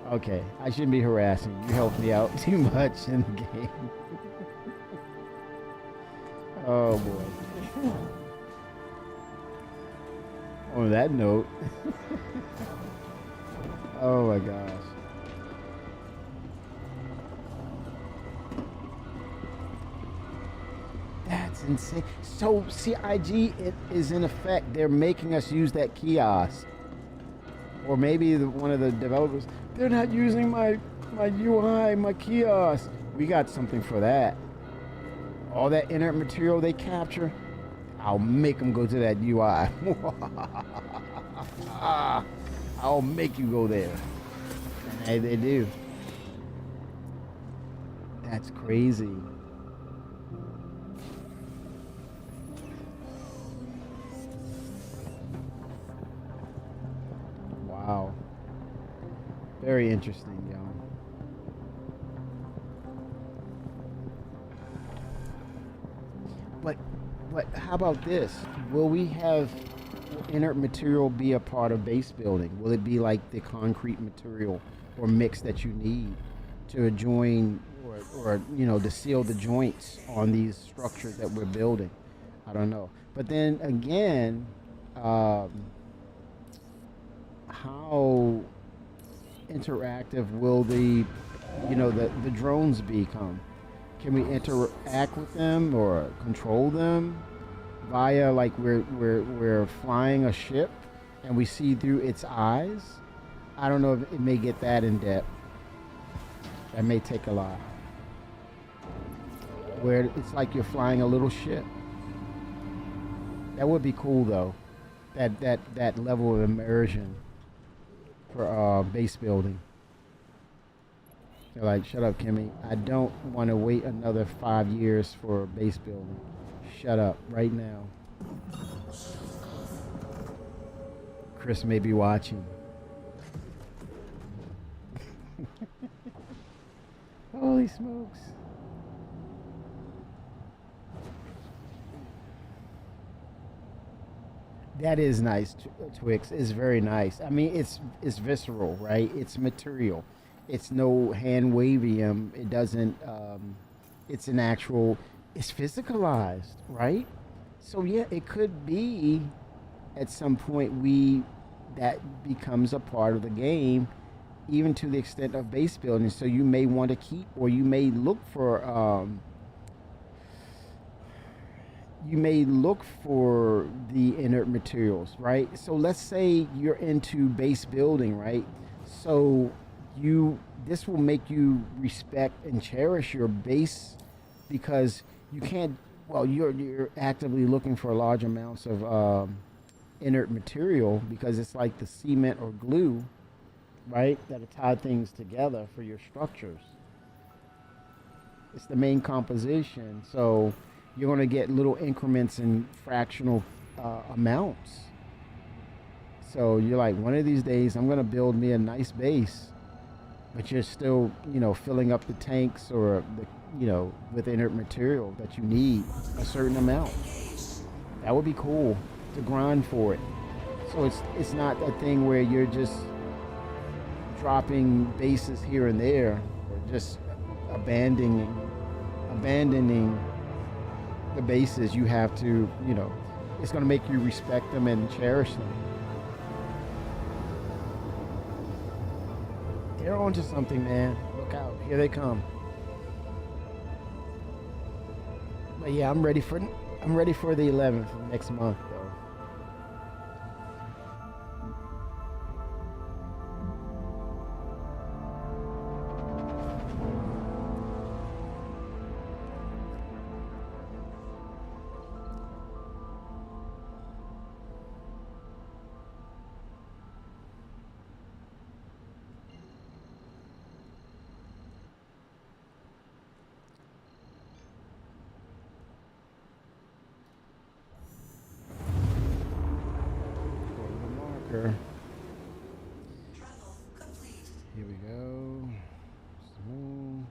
Okay, I shouldn't be harassing. You helped me out too much in the game. Oh boy. On that note. Oh my gosh. That's insane. So CIG is in effect, they're making us use that kiosk. Or maybe one of the developers, they're not using my UI, my kiosk. We got something for that. All that inert material they capture, I'll make them go to that UI. I'll make you go there. And they do. That's crazy. Wow. Very interesting, y'all. But how about this? Will we have inert material be a part of base building? Will it be like the concrete material or mix that you need to join or to seal the joints on these structures that we're building? I don't know. But then again, how interactive will the drones become? Can we interact with them or control them? via like we're flying a ship and we see through its eyes. I don't know if it may get that in depth. That may take a lot. Where it's like you're flying a little ship. That would be cool though. That level of immersion for base building. They're like, shut up, Kimmy. I don't want to wait another 5 years for base building. Shut up right now. Chris may be watching. Holy smokes. That is nice, Twix. It's very nice. I mean, it's visceral, right? It's material. It's no hand wavium. It doesn't. It's an actual. It's physicalized, right? So yeah, it could be at some point that becomes a part of the game, even to the extent of base building. So you may want to keep, or you may look for. You may look for the inert materials, right? So let's say you're into base building, right? So this will make you respect and cherish your base, because you can't, well, you're actively looking for large amounts of inert material, because it's like the cement or glue, right, that tie things together for your structures. It's the main composition. So you're going to get little increments in fractional amounts. So you're like, one of these days I'm going to build me a nice base, but you're still, filling up the tanks or with inert material that you need a certain amount. That would be cool to grind for it. So it's not a thing where you're just dropping bases here and there, or just abandoning the bases. You have to, it's going to make you respect them and cherish them. They're onto something, man. Look out. Here they come. But yeah, I'm ready for the 11th next month, though. Here we go. Smooth.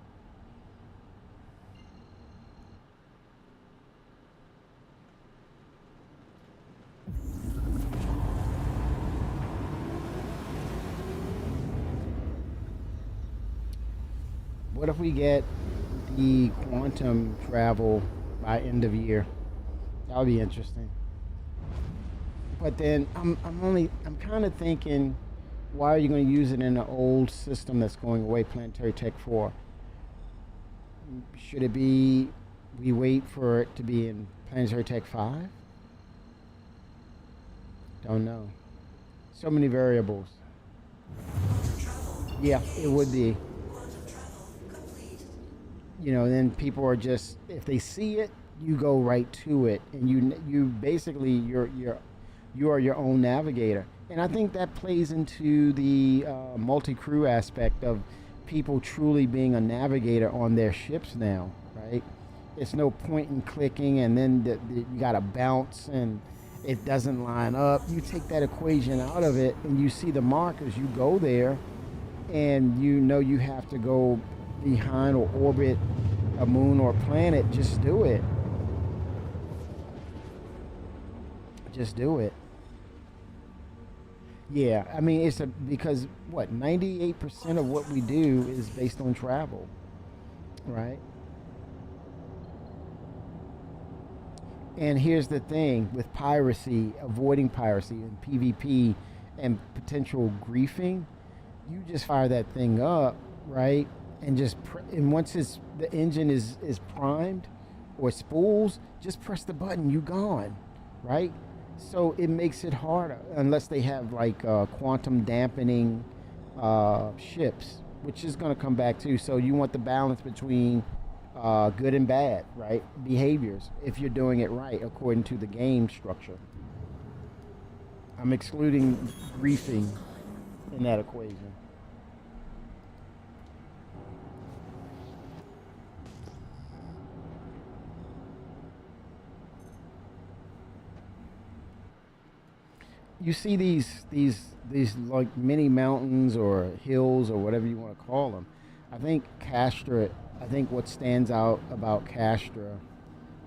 What if we get the quantum travel by end of year? That would be interesting. But then I'm kind of thinking, why are you going to use it in an old system that's going away, Planetary Tech 4? Should it be, we wait for it to be in Planetary Tech 5? Don't know. So many variables. Yeah, it would be. Then people are just, if they see it, you go right to it, and you basically you are your own navigator. And I think that plays into the multi-crew aspect of people truly being a navigator on their ships now, right? It's no point in clicking and then you got to bounce and it doesn't line up. You take that equation out of it and you see the markers. You go there and you have to go behind or orbit a moon or planet. Just do it. Just do it. Yeah, I mean, because 98% of what we do is based on travel, right? And here's the thing with piracy, avoiding piracy and PvP and potential griefing, you just fire that thing up, right? And and once the engine is primed or spools, just press the button, you gone. right? So it makes it harder unless they have like quantum dampening ships, which is going to come back too. So you want the balance between good and bad, right? Behaviors, if you're doing it right according to the game structure. I'm excluding griefing in that equation. You see these like mini mountains or hills or whatever you want to call them. I think Castra. I think what stands out about Castra,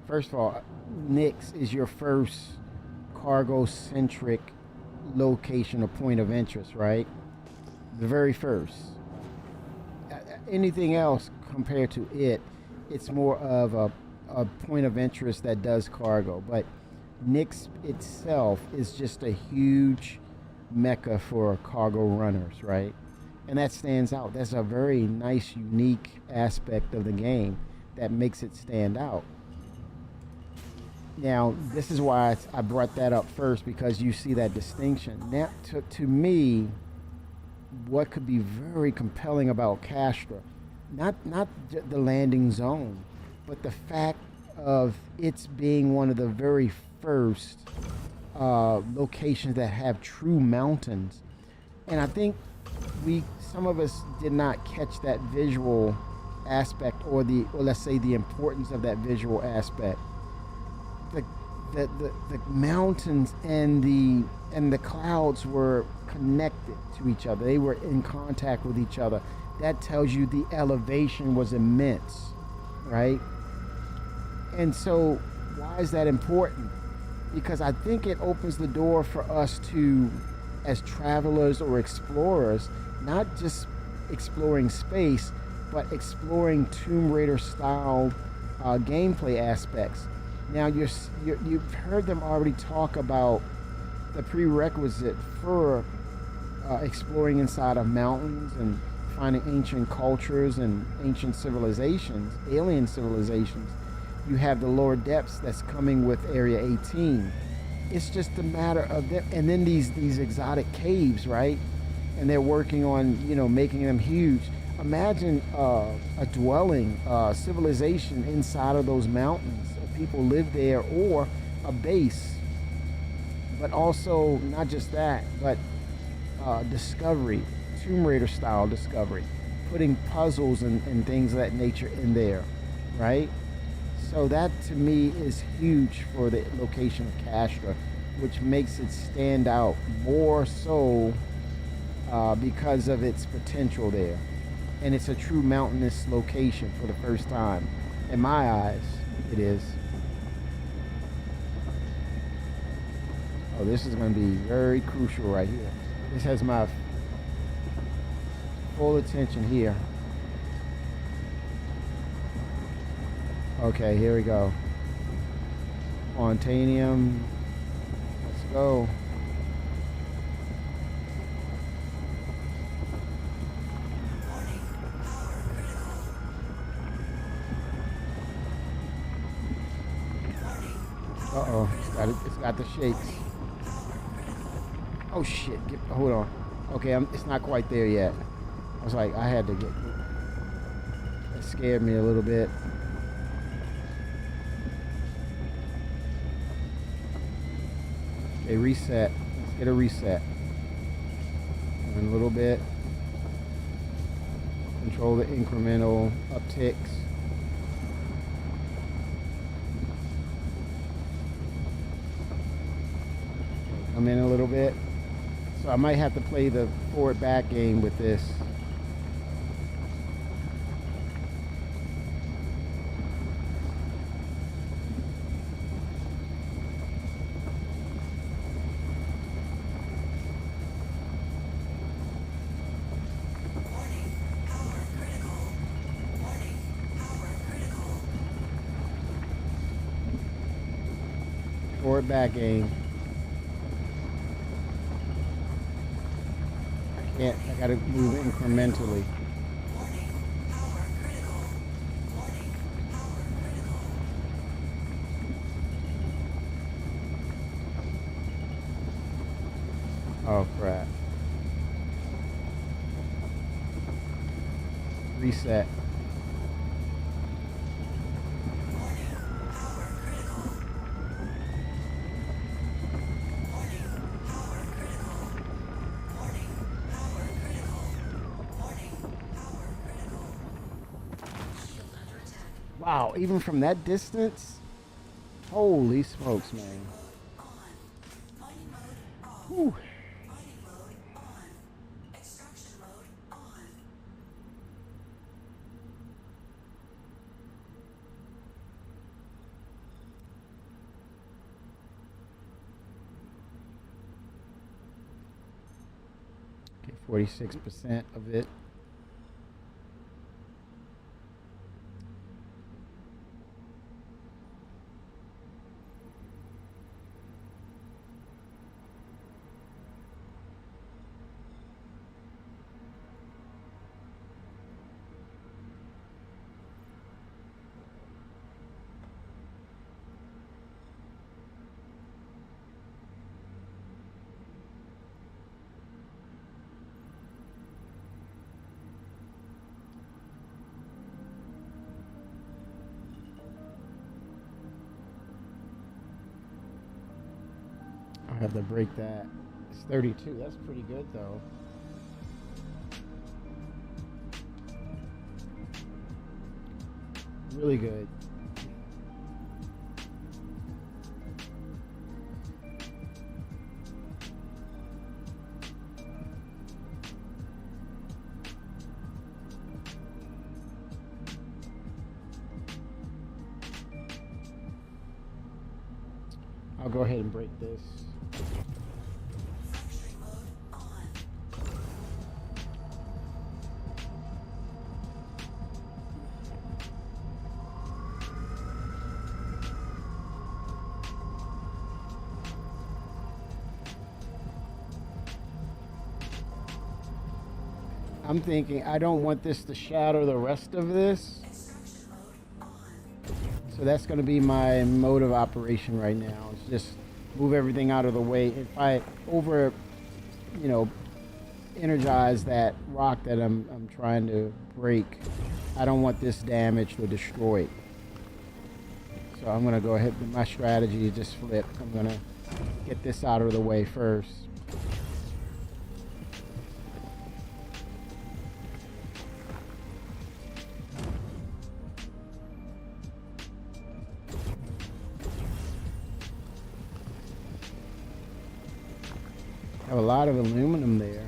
first of all, Nix is your first cargo centric location or point of interest, right? The very first. Anything else compared to it, it's more of a point of interest that does cargo, but Nix itself is just a huge mecca for cargo runners, right? And that stands out. That's a very nice, unique aspect of the game that makes it stand out. Now, this is why I brought that up first, because you see that distinction. Now, to me, what could be very compelling about Castra, not the landing zone, but the fact of its being one of the very first locations that have true mountains. And I think some of us did not catch that visual aspect, or let's say the importance of that visual aspect. The mountains and the clouds were connected to each other. They were in contact with each other. That tells you the elevation was immense, right? And so why is that important? Because I think it opens the door for us to, as travelers or explorers, not just exploring space, but exploring Tomb Raider style gameplay aspects. Now you've heard them already talk about the prerequisite for exploring inside of mountains and finding ancient cultures and ancient civilizations, alien civilizations. You have the lower depths that's coming with Area 18. It's just a matter of them, and then these exotic caves, right? And they're working on making them huge. Imagine a dwelling, civilization inside of those mountains. People live there, or a base. But also not just that, but discovery, Tomb Raider style discovery, putting puzzles and things of that nature in there, right? So that to me is huge for the location of Castra, which makes it stand out more so because of its potential there. And it's a true mountainous location for the first time. In my eyes, it is. Oh, this is going to be very crucial right here. This has my full attention here. Okay, here we go. Quantanium. Let's go. Uh-oh, it's got the shakes. Oh shit, hold on. Okay, it's not quite there yet. I was like, I had to get, it scared me a little bit. Okay, reset. Let's get a reset. And a little bit. Control the incremental upticks. Come in a little bit. So I might have to play the forward back game with this. Forward back game. I gotta move incrementally. Oh crap. Reset. Wow, even from that distance? Holy smokes, man. Whew. Extraction mode on. Okay, 46% of it. I have to break that. It's 32. That's pretty good, though. Really good. I'll go ahead and break this. Fracturing mode on. I'm thinking I don't want this to shatter the rest of this. Extraction mode on. So that's going to be my mode of operation right now. It's just move everything out of the way. If I over, energize that rock that I'm trying to break, I don't want this damaged or destroyed. So I'm going to go ahead. My strategy is just flip. I'm going to get this out of the way first. Have a lot of aluminum there.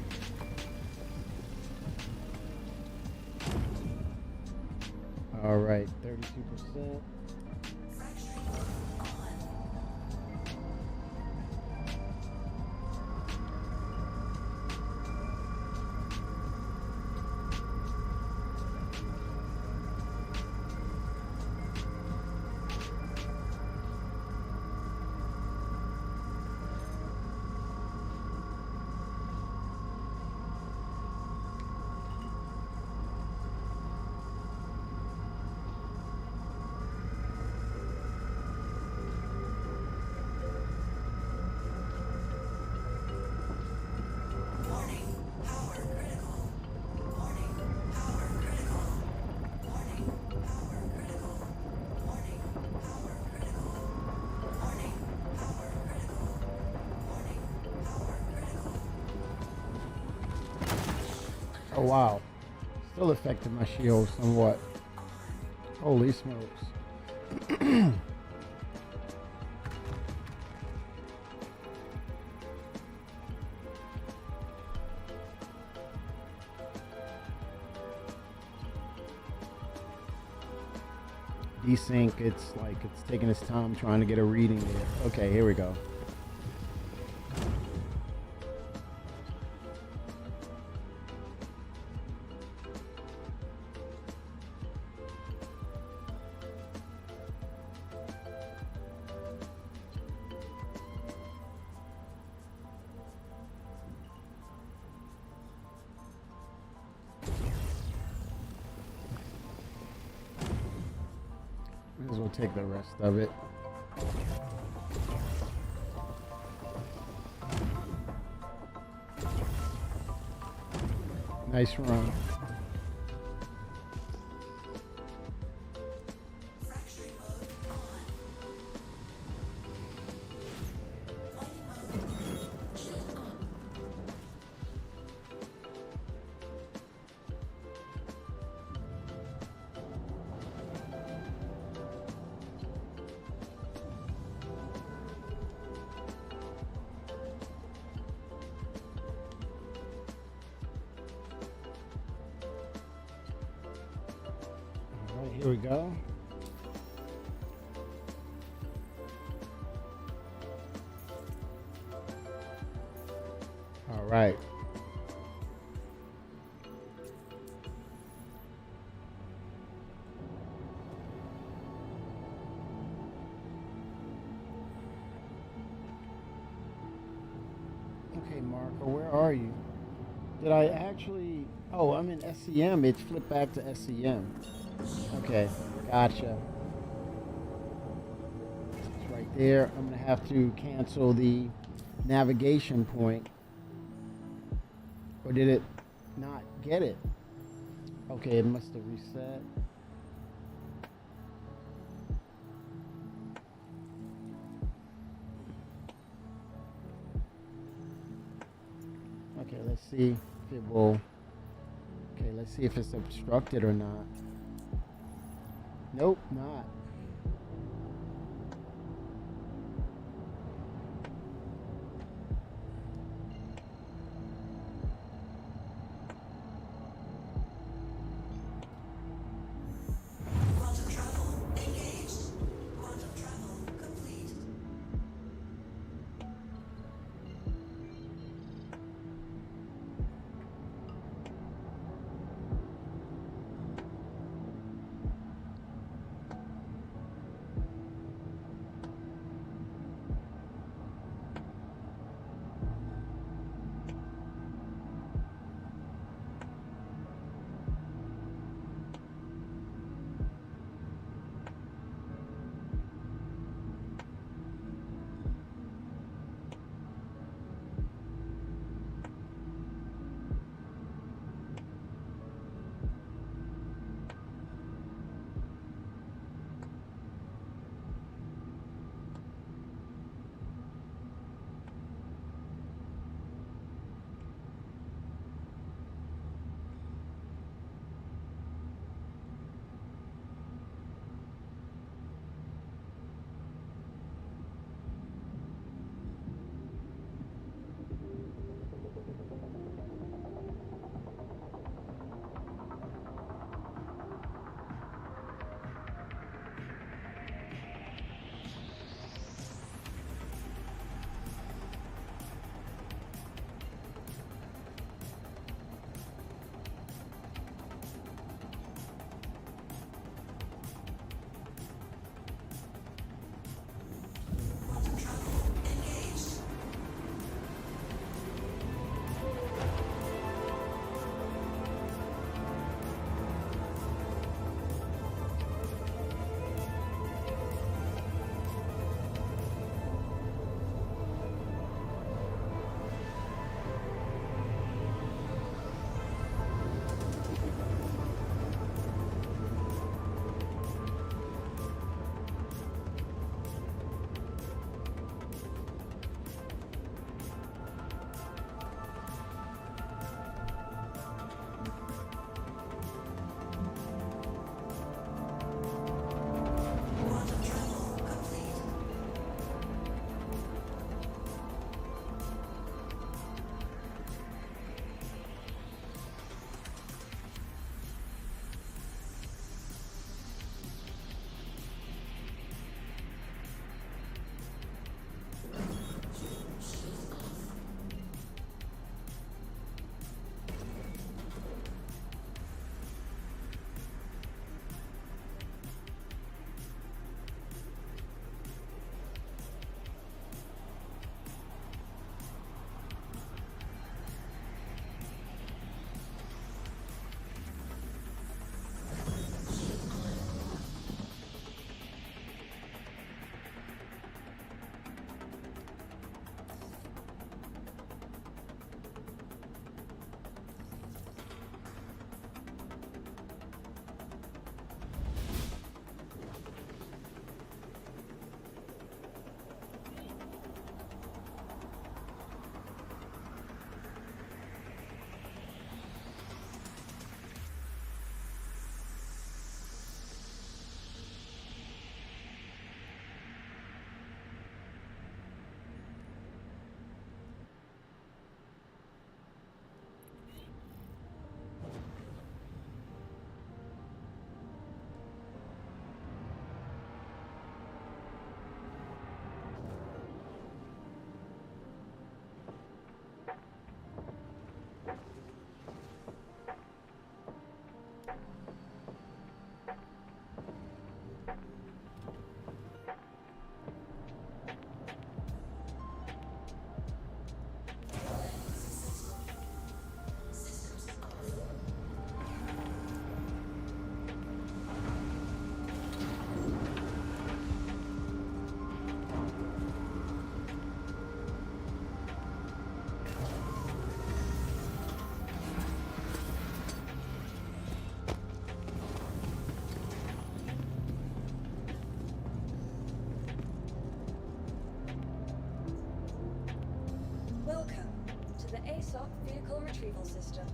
All right, 32%. Fracturing mode on. Warning, power critical. Warning, power critical. Warning, power critical. Warning, power critical. Warning, power critical. Warning, power critical. Oh wow, still affected my shield somewhat. Holy smokes. Desync, it's like it's taking its time trying to get a reading there. Okay, here we go. Might as well take the rest of it. Nice run. Fracturing mode on. Mighty mode. Shield on. All right, here we go. All right. Okay, Marco, where are you? Did I actually? Oh, I'm in SCM. It flipped back to SCM. Okay, gotcha. It's right there. I'm gonna have to cancel the navigation point. Or did it not get it? Okay, it must have reset. Okay, let's see if it will. Okay, let's see if it's obstructed or not. Nope, not. Quantum travel engaged. Quantum travel complete. ASOC vehicle retrieval system.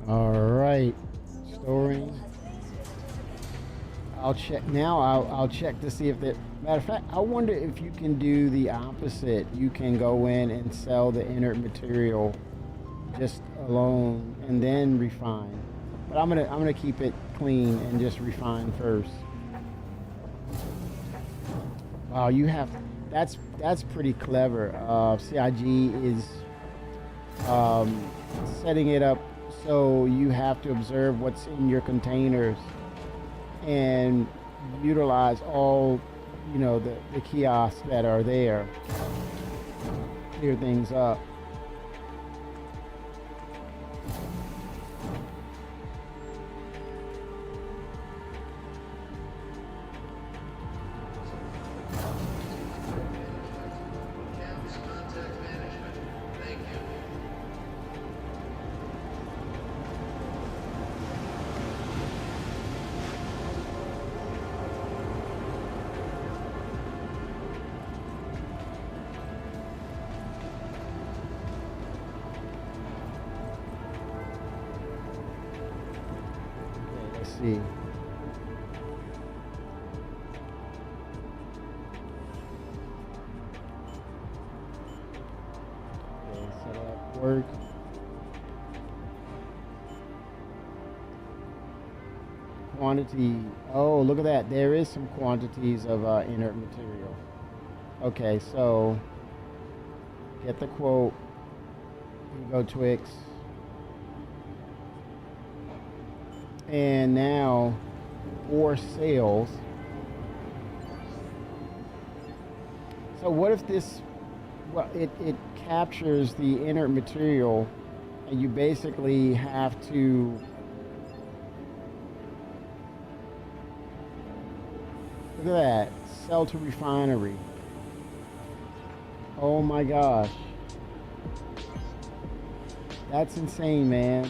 All right. Your Storing. vehicle has been disabled. I'll check now. I'll check to see if that. Matter of fact, I wonder if you can do the opposite. You can go in and sell the inert material just alone and then refine. But I'm gonna keep it clean and just refine first. Wow, you have that's pretty clever. CIG is setting it up so you have to observe what's in your containers and utilize all, you know, the kiosks that are there. Clear things up. Accounts contact management. Thank you. Okay, let's see. Okay, set up work. Quantity. Oh, look at that. There is some quantities of inert material. Okay, so get the quote. Here you go, Twix. And now for sales. So what if this, well, it captures the inert material and you basically have to, look at that, sell to refinery. Oh my gosh. That's insane, man.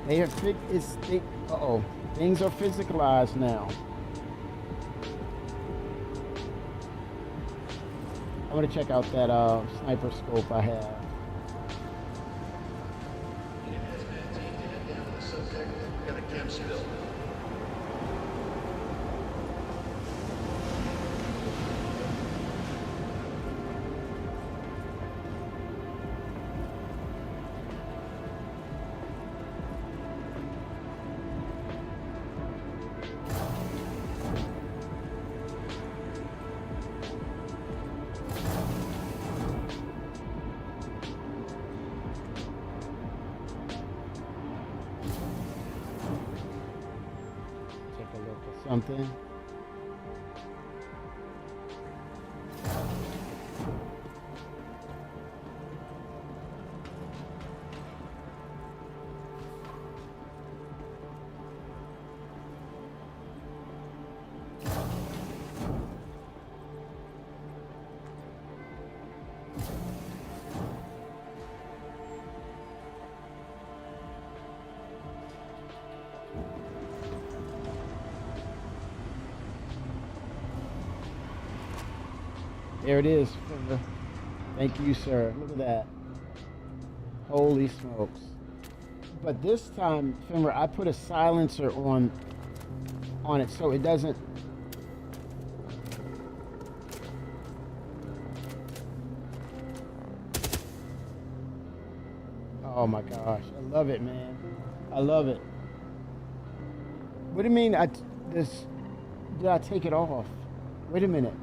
They have uh-oh. Things are physicalized now. I'm gonna check out that sniper scope I have. Hazmat team to head down to the subject. Got a chem spill. Take a look at something. There it is. Thank you, sir. Look at that. Holy smokes. But this time, remember, I put a silencer on it so it doesn't. Oh my gosh. I love it, man. I love it. What do you mean did I take it off? Wait a minute.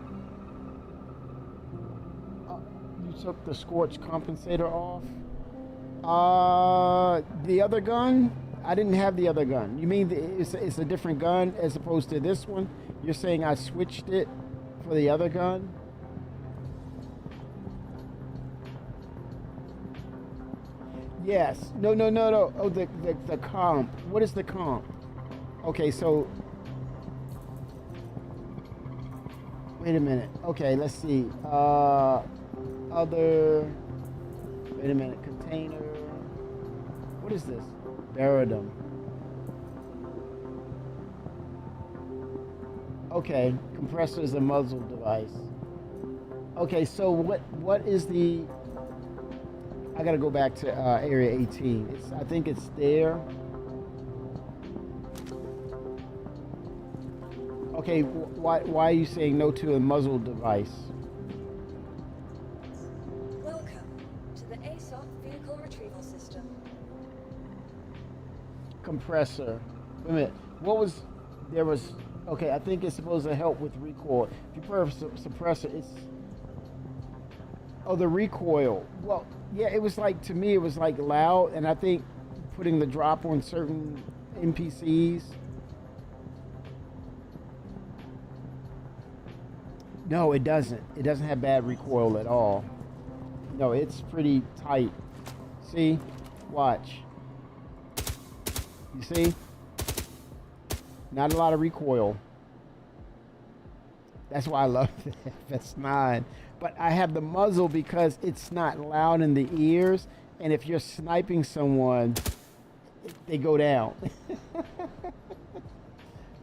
You took the scorch compensator off? The other gun? I didn't have the other gun. You mean it's a different gun as opposed to this one? You're saying I switched it for the other gun? Yes. No. Oh, the comp. What is the comp? Okay, so wait a minute. Okay, let's see. Other. Wait a minute. Container. What is this? Baradum. Okay, compressor is a muzzle device. Okay, so what is the? I gotta go back to area 18. I think it's there. Okay, why are you saying no to a muzzle device? Welcome to the ASOC vehicle retrieval system. Compressor. Wait a minute. What was there was? Okay, I think it's supposed to help with recoil. If you put a suppressor, it's the recoil. Well, yeah, it was like to me, it was like loud, and I think putting the drop on certain NPCs. No, it doesn't. It doesn't have bad recoil at all. No, it's pretty tight. See? Watch. You see? Not a lot of recoil. That's why I love the FS9. But I have the muzzle because it's not loud in the ears. And if you're sniping someone, they go down.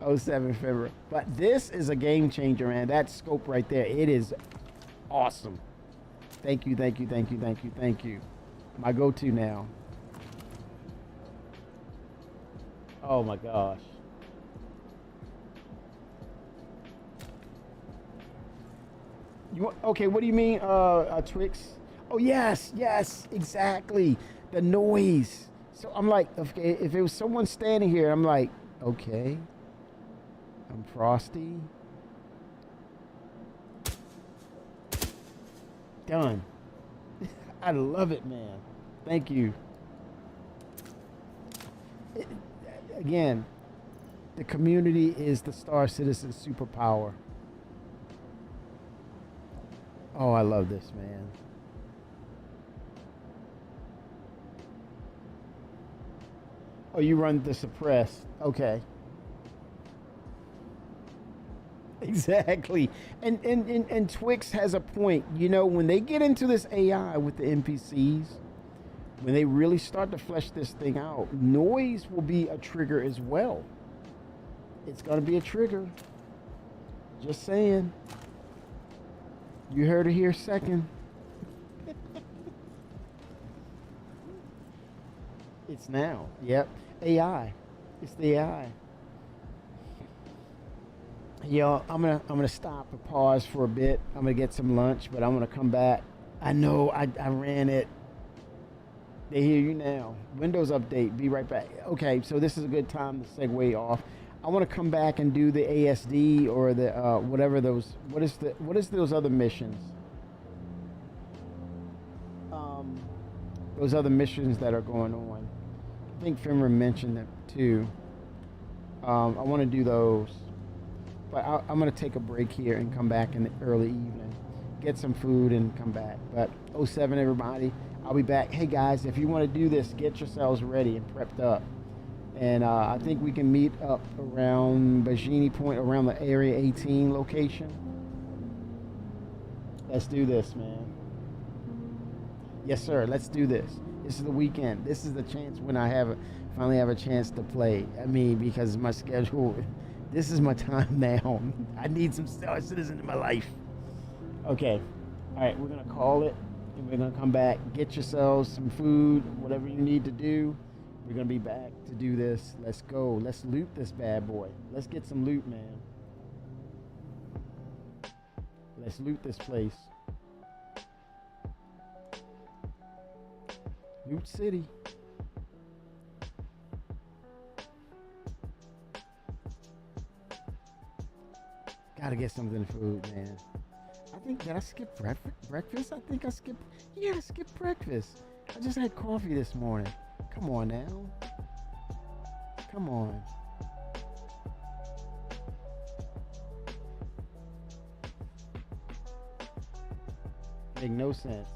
Oh, 07 February. But this is a game changer, man. That scope right there, it is awesome. Thank you, thank you, thank you, thank you, thank you. My go-to now. Oh my gosh. Okay, what do you mean, Twix? Oh yes, yes, exactly. The noise. So I'm like, okay, if it was someone standing here, I'm like, okay. I'm Frosty. Done. I love it, man. Thank you. Again, the community is the Star Citizen superpower. Oh, I love this, man. Oh, you run the suppress. Okay. Exactly. And Twix has a point. You know, when they get into this AI with the NPCs, when they really start to flesh this thing out, noise will be a trigger as well. It's going to be a trigger. Just saying. You heard it here second. It's now. Yep. AI. It's the AI. Yo, I'm gonna stop and pause for a bit. I'm gonna get some lunch, but I'm gonna come back. I know I ran it. They hear you now. Windows update. Be right back. Okay, so this is a good time to segue off. I want to come back and do the ASD or the whatever those. What is those other missions? Those other missions that are going on. I think Fimmer mentioned them too. I want to do those. But I'm going to take a break here and come back in the early evening. Get some food and come back. But 07 everybody, I'll be back. Hey guys, if you want to do this, get yourselves ready and prepped up. And I think we can meet up around Bajini Point, around the Area 18 location. Let's do this, man. Yes, sir. Let's do this. This is the weekend. This is the chance when I finally have a chance to play. I mean, because my schedule... This is my time now. I need some Star Citizen in my life. Okay. All right, we're going to call it, and we're going to come back. Get yourselves some food, whatever you need to do. We're going to be back to do this. Let's go. Let's loot this bad boy. Let's get some loot, man. Let's loot this place. Loot City. Gotta get something food, man. I think, did I skip breakfast? I think I skipped, yeah, I skipped breakfast. I just had coffee this morning. Come on now. Come on. Make no sense.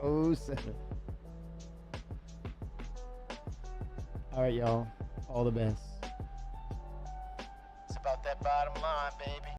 Oh, 07. All right, y'all. All the best. It's about that bottom line, baby.